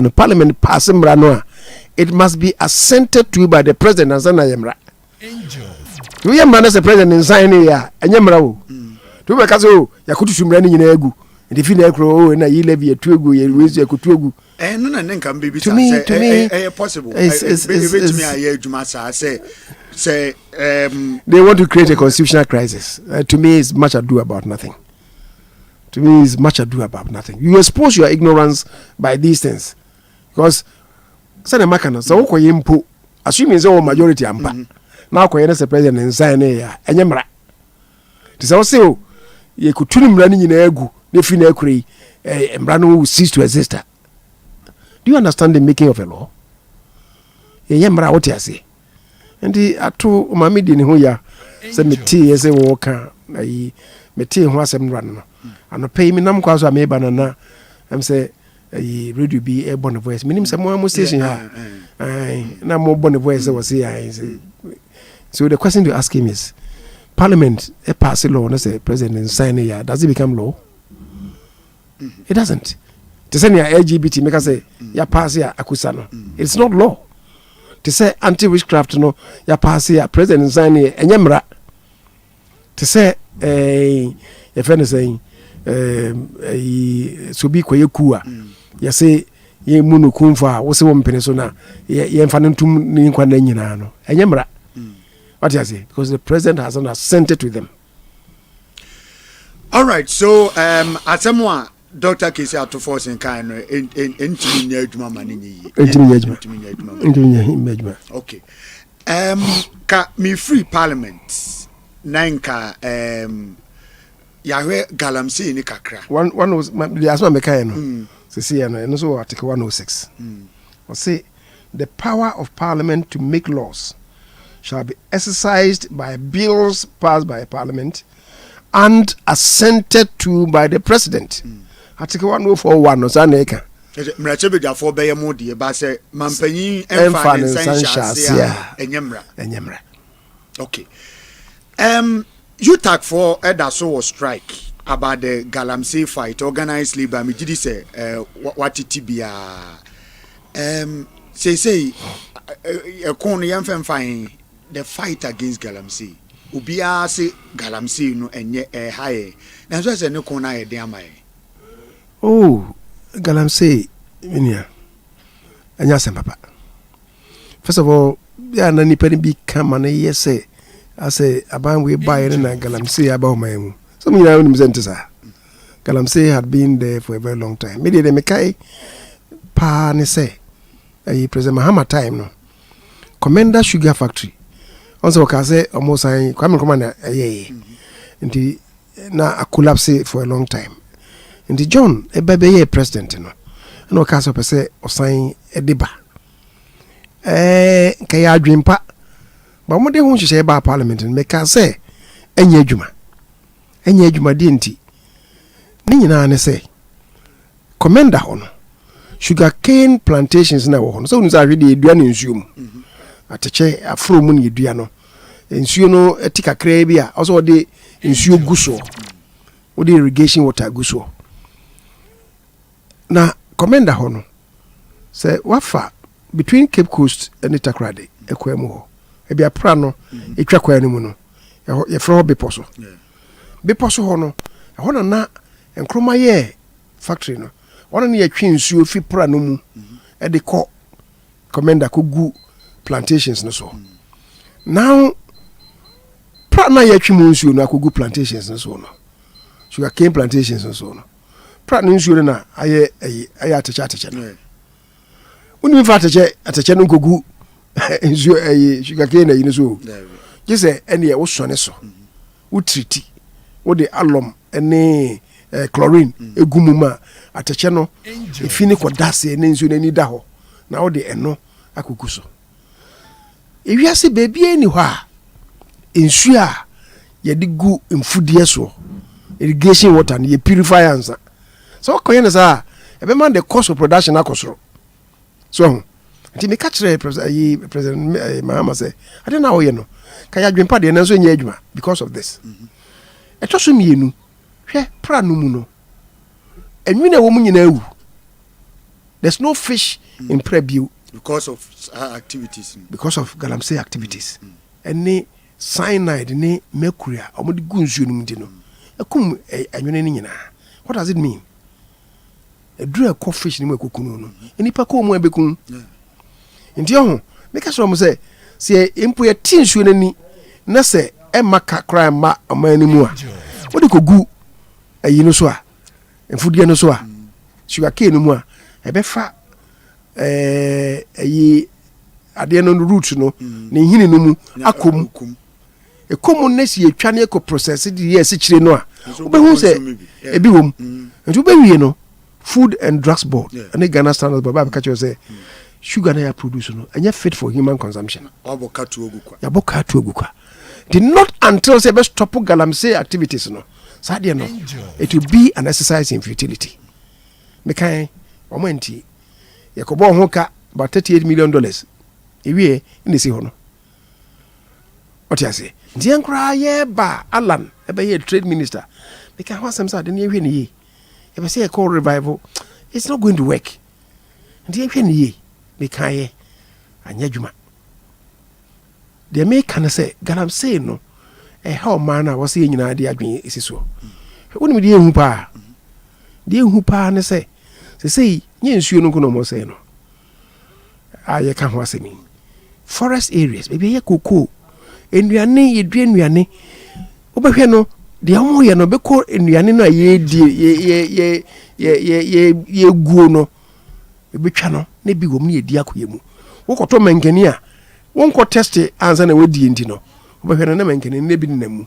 no parliament pass mra no it must be assented to by the president and sana yemra we yemra na the president in sign ya enyemra wo to be ka so yakutu mra ni nyina egu the fi na ekro na yi levy etu egu ye wezu yakutu egu no na nka mbebi say possible it me aye adwuma say they want to create a constitutional crisis. To me it's much ado about nothing. To me, it's much ado about nothing. You expose your ignorance by these things. Because, say the makana, so ko yimpo, assuming so majority ampa. Now ko yene se president inside ya, enyemra. To say o, ye kutuni mra ni nyina egu, ne fi na ekure, mra no will cease to exist. Do you understand the making of a law? Ye yemra what you say. Ndi ato mamidi ni ho ya, se meti ye se wo ka, ayi meti ho asem ran no. And pay me nam kwaso me banana am say radio be a bonne voice minim say mo station ha na mo bonne voice was here. So the question to ask him is parliament a pass a law no say president sign here, does it become law? It doesn't. To say LGBT make us say ya pass here akusa no, it's not law. To say anti witchcraft no ya pass here president sign here enyemra. To say your friend is saying so be kwaye kuwa ya say ye munu kumfa wo se wo mpene so na ye mfa ntum ni nkwa na nyina no enyemra. What you say? Because the president has not assented to them. All right, so asemwa Dr. Kyei out to force in kind entimi nya adwuma mane nyi entimi nya adwuma. Okay. Ka me free parliament nanka Yahweh Galamsey ni kakra. One was the asma meka no. See and so article 106. Or say the power of parliament to make laws shall be exercised by bills passed by parliament and assented to by the president. Article 104.1 no saneka. Mrache be for be mo de ba say mampanyin emfa sanshase enyemra. Okay. You talk for Edaso was strike about the Galamsey fight, organized labor. Me did say what it be say a corner young fine the fight against Galamsey. Ubia say Galamsey no enye high. Now so say no corner e dey amai. Oh, Galamsey minia. Anya sem papa. First of all, ya na nipa ni bi come and yes say I say aban we buy in Galamsey about my own. Some you know Galamsey had been there for a very long time. Maybe they make pa ne say President Mahama time no. Commander Sugar Factory. Also, I say almost I come commander nti na a collapse for a long time. Nti John e bebe president no. Na o ka so pese osan e deba. Ka ya adwempa. Ba mo de ho hye ba parliament me ka say enya adwuma. Enya adwuma de nti. Ni nyina ne say Commander ho no. Sugar cane plantations na wo ho. So unu sa hwede edua ne nsuo mu. Ateche afro mu ne edua no. Nsuo no etika kra bi a also de nsuo guso. Wo de irrigation water guso. Na Commander ho no. Say wafa between Cape Coast and Itakrade ekwemu ho. E bia pra no etwa kwa no mu no. Ye fro beposo. Beposo ho no. Ho na enkroma ye factory no. One na ye twi nsuo fi pra no mu. E de ko Commander ko gu plantations no so. Now pra na ye twi mu nsuo no akogu plantations no so no. Sugar cane plantations no so no. Pra no nsuo na aye atecha no. Uni fa atecha no kogu nsuo sugar cane na so. Just any wo sone so. Wo treat. Wo de alum ene chlorine egumuma ateche no efini kodase ne nsuo na ni da ho na wo de eno akogu so. Ewiase baby eni hɔ a nsuo a ye de gu mfudie so irrigation water ne ye purify ansa so koye ne sa e be man the cost of production akosoro so nti me ka kire president Mahama say I don't know no ka ya dwempa de na so nya adwuma because of this eto so mienu hwe pra no mu no enwina wo mu nyina awu there's no fish in Prebio because of activities. Because of galamsey activities. Any cyanide, any mercury, or the guns you know. What does it mean? A drew a cofish in Mekukuno. Any paco mo becum. In Dion, make us almost say, impu a tin shunny, Nase, Emma cry ma a man anymore. What do you go a yinoswa? And food yanoswa. Sugar cane no more. A befa. Ade no root no ne hini no mu akom e commoness ye twane ko process de ye sekire no a obehu se e bi wom nti obewie no Food and Drugs Board and Ghana Standards Board ka say sugar na ya produce no anya fit for human consumption yaboka tu ogukwa did not until say be stop galamsey activities no sade no it will be an exercise in futility me kan omenti yakobo ho ka about $38 million ewie ni si ho no what you say ndi ankra ye ba Alan e be ye trade minister because how some say de ne hwe ni ye e be say e call revival it's not going to work ndi hwe ni ye me kan ye anya dwuma de me kan say galamsey no e how man na wo say nyina de adwen esi so woni de ehu pa ne say nye nsuo no kono mo say no aye ka ho asemi forest areas maybe ye koko enduane ye dua enduane obehwe no de amo ye no beko enduane no ye die ye guo no ebetwa no na bi wom ye di akoye mu wokoto mankani a wonko test ansa na wodi enti no obehwe no na mankani na bi na mu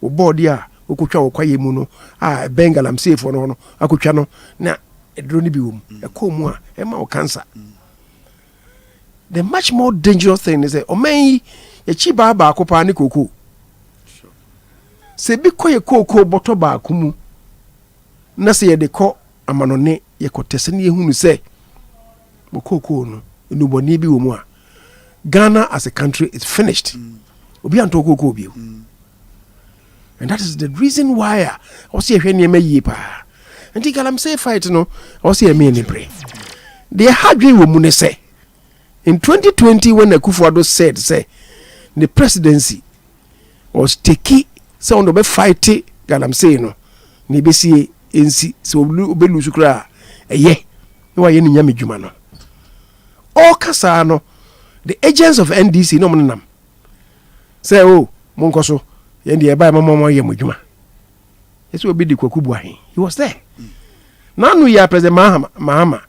wo board a wokotwa wokwaye mu no a bengalam safe no akotwa no na edro ni bi wom ekomu a ema o cancer. The much more dangerous thing is that omen ye chi ba ko pa ni koko se bi ko ye koko boto ba ko mu na se ye de ko amanone ye ko tese ne ehunu se bo koko no enuboni bi wo mu a Ghana as a country is finished obi anto koko bi and that is the reason why I was here when you may ye pa and the galamsey fight no I was here me ni pray the hadwe wo mu ne say in 2020 when Akufo-Addo said say the presidency was taking sound of a fight galamsey no ni be see ensi so obe lusu kra eye no aye ni nyame dwuma no all kasa no the agents of NDC no monam say oh monkoso ye ndi e ba mama ye modwuma yeso obi di kwakubu ahen he was there nanu ya president Mahama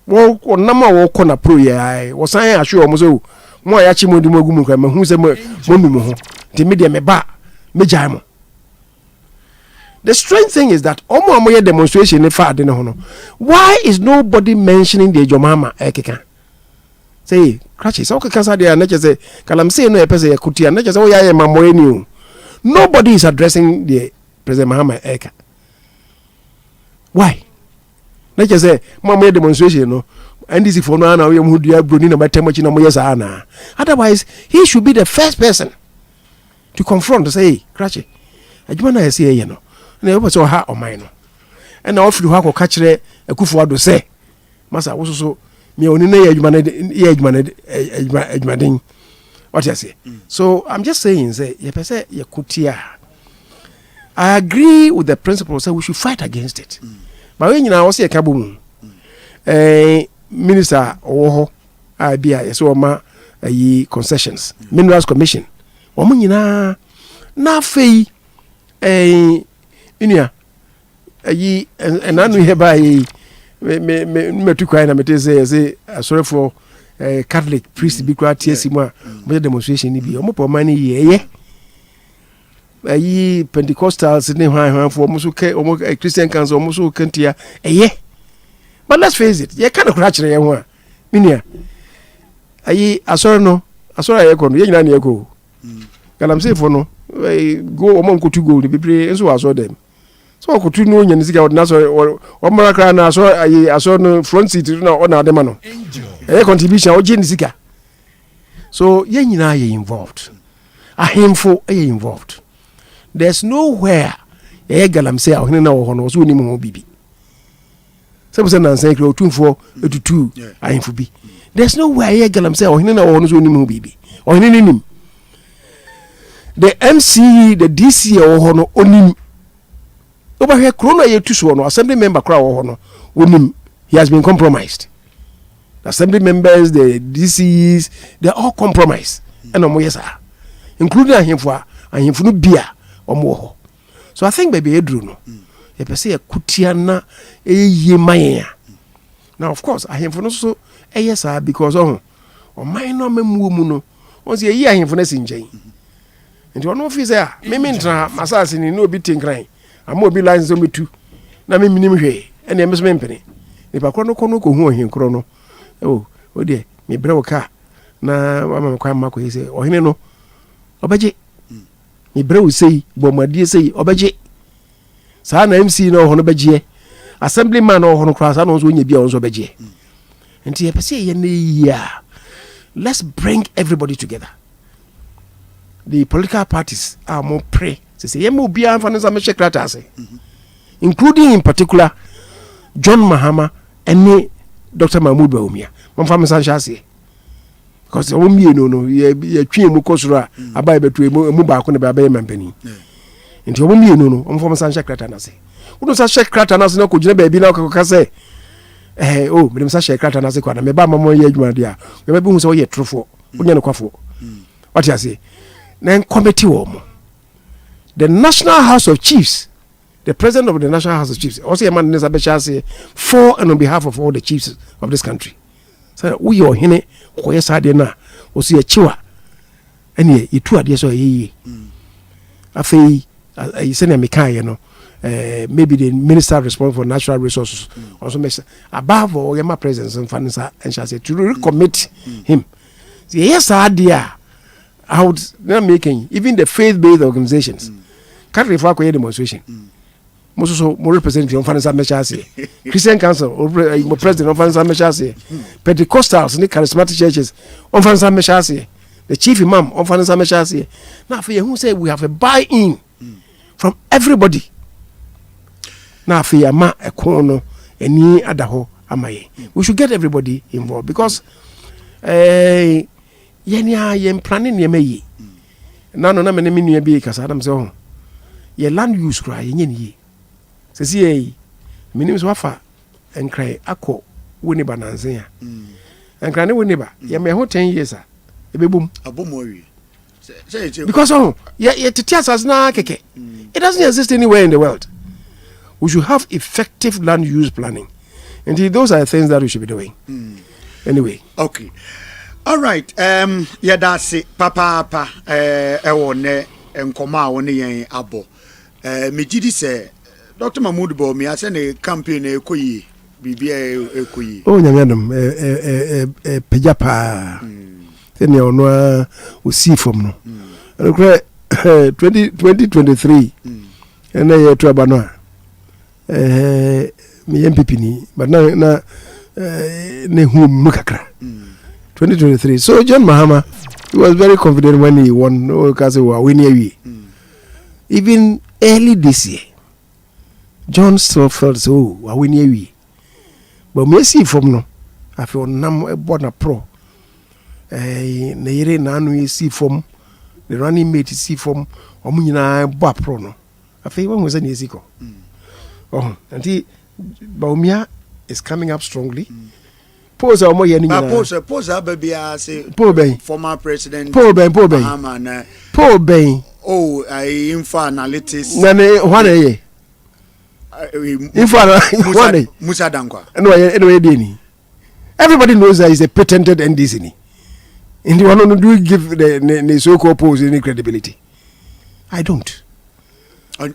wo nam wo kona pro ya wo san assure mo so mo ya chi mo di mo gu mu kra ma hu se mo nu ho de me de me ba me jai mo. The strange thing is that omo demonstration in fa de no no. Why is nobody mentioning the Jomama ekeka? Say, Cratchy, so cancer there, nature say, Kalamse no pese kutia, nature say, oh yeah, mamorenu. Nobody is addressing the President Mahama Eka. Why? Nature say, Mamma demonstration, no. NDC for no now, you would have Brunina by Temochina Moyasana. Otherwise, he should be the first person to confront to say, Cratchy, I do not say, you know. And I was so hard on mine. And I offer to have a catch a kufu to say, Massa was so me only edgeman. What I say. So I'm just saying, say, you kutia. I agree with the principle, so we should fight against it. But when you know, I was a kaboom, minister or IBI, so ma concessions, Minerals Commission. Woman, you know, na fee inia ayi enanu hereby me to kwai na me say sorry for Catholic priest bi kwa TSC mu a mo demonstration ni bi o mo po mani ye ayi Pentecostals ni hwan for mo so ke o mo Christian council o mo so kantia but let's face it ye kind of crash re ye ho a minia ayi asoro no asoro ye ko no ye nyina na ye ko galamse for no go among to go the people so I saw them so ko tu no nya nisika o na so o mara kra na so I saw no front seat na o na dem no contribution o je nisika so ye nyina ye involved ahemfo ye involved. There's nowhere ye galamse a ohene na wo no so ni mo bibi sebo se na nsan kra otumfo etutu ahemfo bi. There's nowhere ye galamse a ohene na wo no so ni mo bibi ohene ni nim. The MC, the DC or no onim. Over here, Corona ye tuso no assembly member crowd or no onim. He has been compromised. The assembly members, the DCs, they're all compromised. And no yesa, including him for no beer or more. So I think baby Edru no. You per se a kutiana ye maya. Now of course I him for no so yesa because or mine no memu no. Once a year him for next in nti ono officer me mentra masase ni no bi tinkran amo bi license me tu na me minim hwe ene me so me mpene ni pa kono ko hu ohin kro no o de me brewo ka na mama kwa mako yese ohene no obaje me brewo sei bo madie sei obaje sa na MC no hono baje assembly man no hono kra sa no so nya bia on so baje nti ye pese ye na ya let's bring everybody together. The political parties are more prey. Say, "Yemo biya fanisa me shekrata ase," including in particular John Mahama and Dr. Mahmoud Bawumia. Mon fami sancha ase, because Bawumia no ye twi emu kosura abai betu emu ba ko ne ba be mampani. Nti Bawumia no mon fami sancha krata na ase. Uno sa shekrata na ase na ko gina ba bi na ko ka say oh me dem sa shekrata na ase kwa na me ba mamo ye adwuma dia. Me ba bi hu so ye trofo. Unya no kwafo. What you say? Then committee woman. The National House of Chiefs, the president of the National House of Chiefs, also a man say for and on behalf of all the chiefs of this country. So we are hine koye sade na osi a chiwa. Ene ye tu ade so ye. Afei I send a mekai you know. Maybe the minister responsible for natural resources also makes above all my presence and finance and shall say to recommit him. Yes, idea. I would not making even the faith-based organizations can't refer to a demonstration. Most so more representative on finance measures. Christian Council or president on finance measures. Pentecostals and charismatic churches on finance measures. The chief imam on finance measures. Now for you who say we have a buy-in from everybody. Now for you ma a corner any other ho amaye. We should get everybody involved because yem planning ye me na no na me me nua bi kasa adam se ho ye land use kra ye nyeni se se yi minim so afa enkrai akọ woni bananze ya enkrai ne woni ba ye me ho 10 years a ebebum abomowi because ye titias as na keke it doesn't exist anywhere in the world. We should have effective land use planning, and those are the things that we should be doing anyway. Okay. All right. Yeah, that's it. Papa, ne nkoma woni yen abo. Me gidi say Dr. Mahmoud Bomi ase ne campaign ekoyi. Bibia ekoyi. Oh, nyamedom pejapa. Sene ono osi fom no. 2023. Ena ye to aba no. Me NPP ni, but na ne hum kakra. 2023. So John Mahama, he was very confident when he won. Because we were winning. Even early this year, John still felt so we are winning. But me see from no, I feel nam born a pro. Na yere na anu see from the running mate see from omunyina bo pro no. I feel when was any ziko. Oh, and he Baumia is coming up strongly. Pose or more pose baby say former president Paul Ben Paul Ben oh info analytics nane one ye info one Musa Dankwa anyway deni everybody knows that he's a patented NDC and you want to do give the so-called pose any credibility. I don't.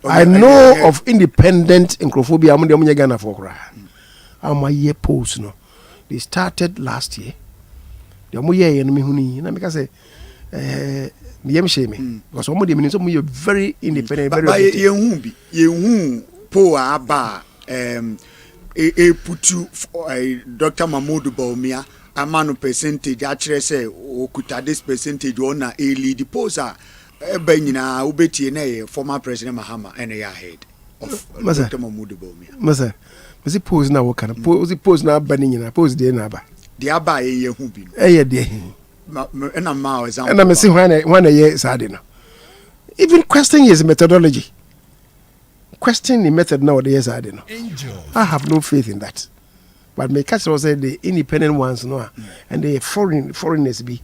I know of independent encrophobia among the Ghana for cry. I'm a year post no. They started last year. The Omoye and me huni. Na make say me shame because some of them are very independent. But ye po aba putu Dr. Mahmoud Baumia amano percentage actually say okuta this percentage on a lead poser nyina ubeti na former president Mahama and ya head of Dr. Mahmoud Baumia. Masa Masi pose na wakana pose na aba nyina pose de na aba de aba ye hu bi de na ma example na me see when ye sade no even questioning his methodology, questioning the method now the yes sade no. I have no faith in that, but me catch was say the independent ones no and the foreigners be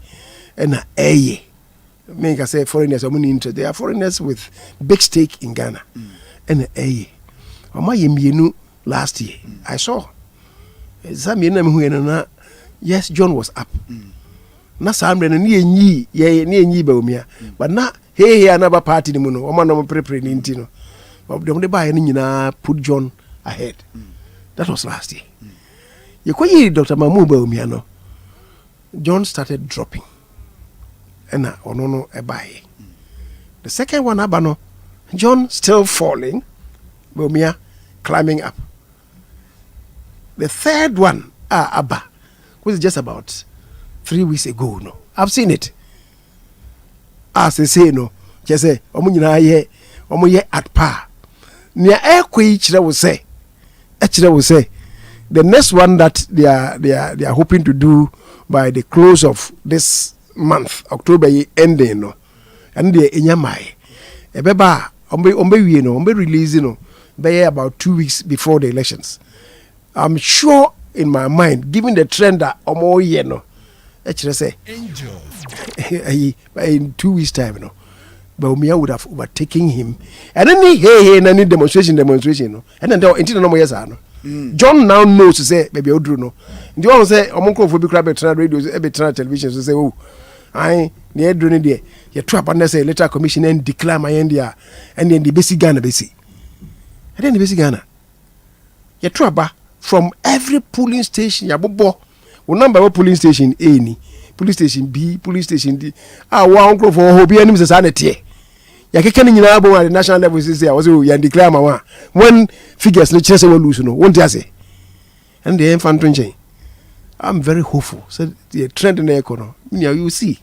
and me can say foreigners are money into they are foreigners with big stake in Ghana and Oma yemienu last year I saw yes John was up na samre na ni enyi ba omia but na hey another party ni mu no Oma no prepare ni ntino but dem dey buy ni nyina put John ahead. That was last year. Yekoyi Dr. Mahmoud ba omia no John started dropping and no buy. The second one abano John still falling Baumia climbing up. The third one, Abba, was just about 3 weeks ago. No, I've seen it. As they say, no, just say, Omuye at par. Near Kyei will say, the next one that they are hoping to do by the close of this month, October ending, no, and the Inyamai, Ebeba, Ombe release, by about 2 weeks before the elections. I'm sure in my mind, given the trend that Omo Yeno, actually say, in 2 weeks' time, Baumia would have overtaken him. And then any demonstration, and then until no more John now knows to say, baby, Odruno. And you all say, Omonko for Big Rabbit radio, every television, to say, oh, I near doing it. You trap under say letter commission and declare my India, and then the basic Ghana basic. And then the basic Ghana. You trap from every polling station, Yabobo, one number of polling station A, police station B, police station D. One for Hobby and Mrs. Annetie. You can't at the national level. I was you declare my one. When figures let's just lose, won't you say? And the infant chain. I'm very hopeful. So the trend in the economy, you see.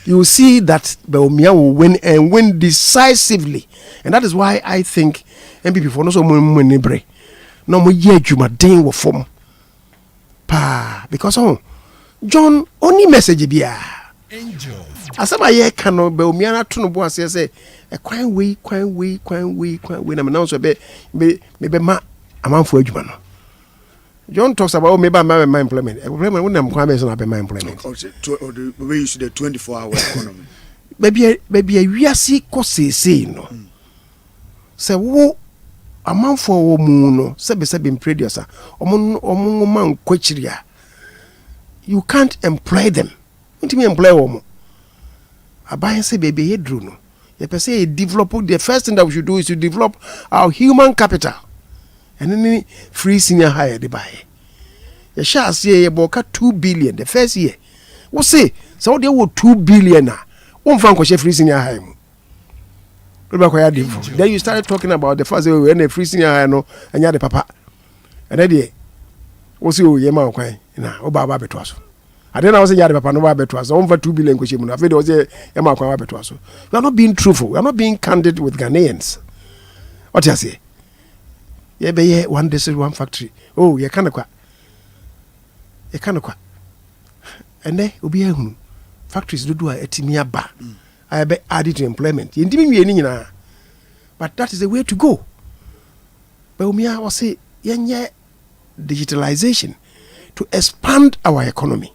You see that Baumia will win and win decisively. And that is why I think NPP for no so many no more year Juma Dane will form. Because John only message be angel. As I hear cannot Baumia to no boss say a quite way. I'm announced a bit maybe ma a man for Juma. John talks about maybe my employment. Employment when I'm coming on my employment. Or the way you should the 24-hour economy. Maybe we see say no. Say wo a man for moon no. Say be producer. Omo man kwachiria. you can't employ them. What do you employ them? I buy and say, baby, no. You say develop. The first thing that we should do is to develop our human capital. And then free senior hire the buy. You shall say about 2 billion the first year. What say? So they were 2 billion now. One franc was free senior hire. Then you started talking about the first year when the free senior hire no and you had the papa. And then what's your yama okay? Nah, Oba betwaso. I didn't know say yard papa no betwaso. Over 2 billion question. I feel was a yama kwa betwaso. We are not being truthful. We are not being candid with Ghanaians. What you say? Yeah, be one district, one factory. Oh, you can't qua. You can't qua. And then obi ehunu factories do a etimia ba. I be added to employment. You didn't mean any. But that is the way to go. But umia was say yenye digitalization to expand our economy.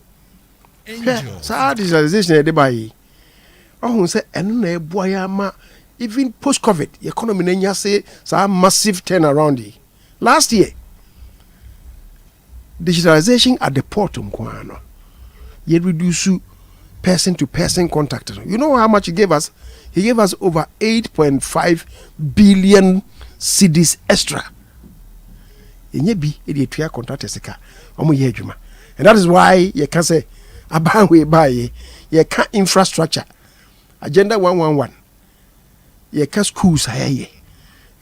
So digitalization e dey buy. Oh, say enu na eboya ma even post COVID, the economy nenya say so massive turnaround. Last year, digitalization at the port mkwano. Ye reduce person to person contact. You know how much he gave us? He gave us over 8.5 billion cedis extra. And that is why you can say about we buy you can infrastructure. Agenda 111. You can schools higher.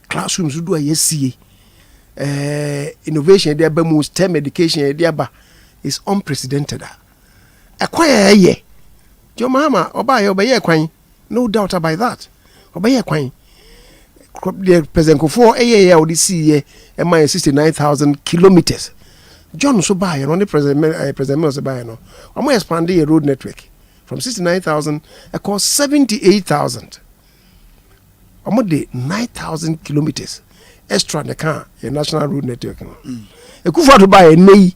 Classrooms do a see innovation there be most term education there is unprecedented. Acquire ye. Your mama obey kwan. No doubt about that. Obey kwan. The President Kofo AALDC am 69,000 kilometers. John so buy only President Mensah buy no. I'm expanding a road network from 69,000 across 78,000. I'm de 9,000 kilometers extra the car a national road network. A kufa to buy a nay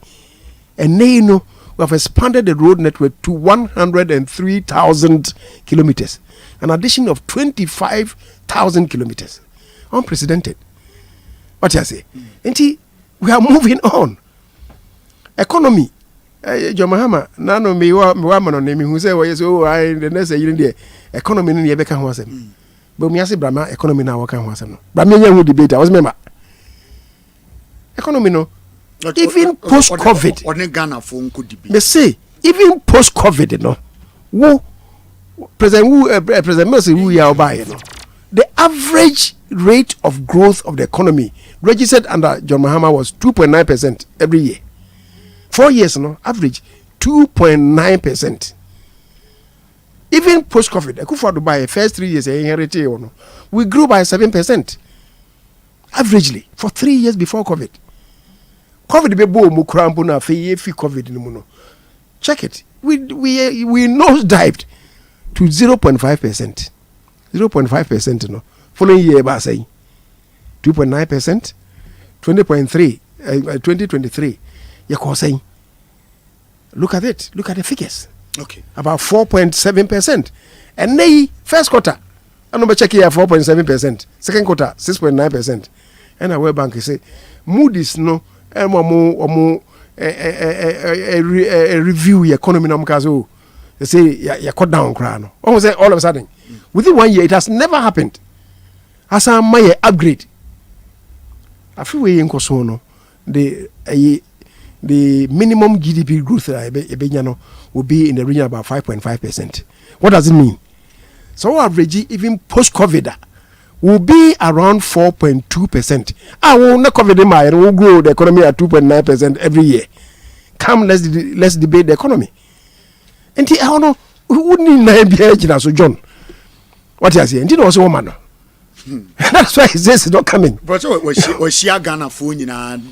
no. We have expanded the road network to 103,000 kilometers, an addition of 25,000 kilometers. Unprecedented. What you say? We are moving on. Economy. John Mahama, nano me wa no name who say I the next year in the economy in the Ebeka wasem. But me say Brahma economy now work wasem no. But me who debate I was member. Economy no. Even post COVID. On Ghana phone could be. Me say even post COVID no. Wo President Mensah who ya buy no. The average rate of growth of the economy registered under John Mahama was 2.9% every year. 4 years, no average 2.9%. Even post COVID, I could afford to buy first 3 years. We grew by 7%, averagely for 3 years before COVID. COVID be bo mu krampo na fe COVID ni mu no. Check it. We nosedived to 0.5%. 0.5% no. Following year ba say 2.9%, 20.3, 2023. You can say, look at it. Look at the figures. Okay. About 4.7%. And they first quarter, I know check here 4.7%. Second quarter 6.9%. And our World Bank say Moody's no review your economy no mkazo. They say you cut down crano. Almost say all of a sudden within 1 year it has never happened. As a my upgrade. I feel we in Kosono the minimum GDP growth will be in the region of about 5.5%. What does it mean? So average even post-COVID will be around 4.2%. I will not COVID and will grow the economy at 2.9% every year. Come, let's debate the economy. And I don't know who wouldn't be so John. What you say? And you know also woman. That's why he says it's not coming. But was she a Ghana phone?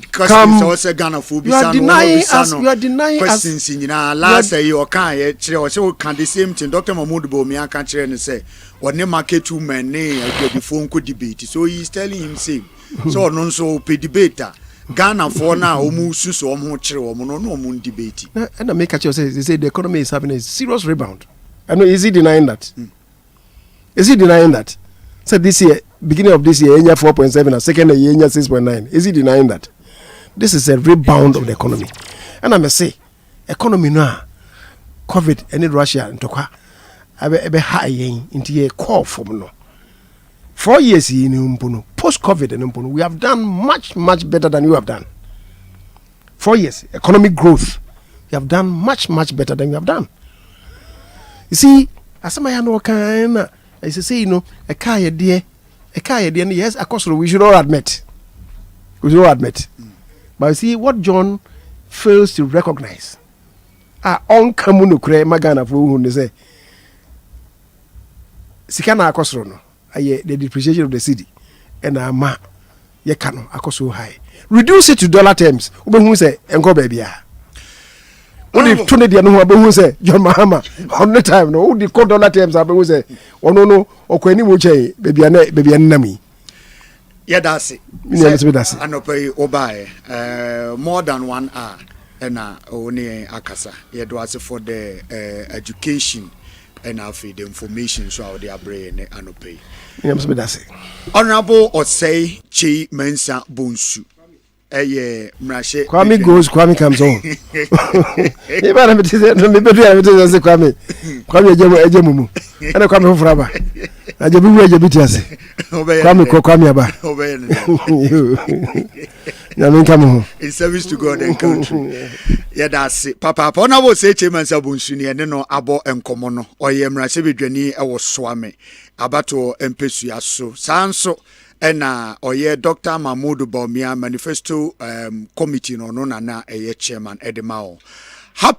Because also Ghana phone. You are denying us. You are denying questions in last year. You can't. Can the same thing? Dr. Mahmoud Bomian can't say or ne market two men the phone could debate. So he's telling him same. So non so pay debater. Ghana for now almost so much or no debate. And the maker says they say the economy is having a serious rebound. I know. Is he denying that? Is he denying that? So this year, beginning of this year, 4.7 and second year, 6.9. Is he denying that? This is a rebound of the economy. And I must say, economy no COVID and Russia ntokwa ebe high into ye call from no 4 years in Umpuno, post COVID and Umpuno, we have done much better than you have done. 4 years, economic growth, you have done much better than you have done. You see, as I know, I say, you know, a car dear, yes, of course, we should all admit. We should all admit. But you see, what John fails to recognize, on Kamunu Kre Magana for whom they say, Sikana Akosrono. The depreciation of the city and ma ye cano so high. Reduce it to dollar terms. Who say enko baby ah. Only 20 dia no who say John Mahama on the time no who the dollar terms who say no okwani wo che baby nami. Yeah, that's it. Anope obae more than 1 hour and only akasa. Yeah, was for the education and the information so they are brain anope. Honorable Osei Kyei Mensah Bonsu. Mrashe. Kwame goes, Kwame comes on. Kwame and I come forever. I just be Jabitias. Kwame Aba. In service to God and country. Yeah, that's it. Papa, Honorable Kyei Mensah Bonsu, and no abo and comono, or Mrashe Bidreni, I was swame. Abato MPC so sanso ena oye Dr. Mahmoud Bawumia manifesto committee no na chairman edemao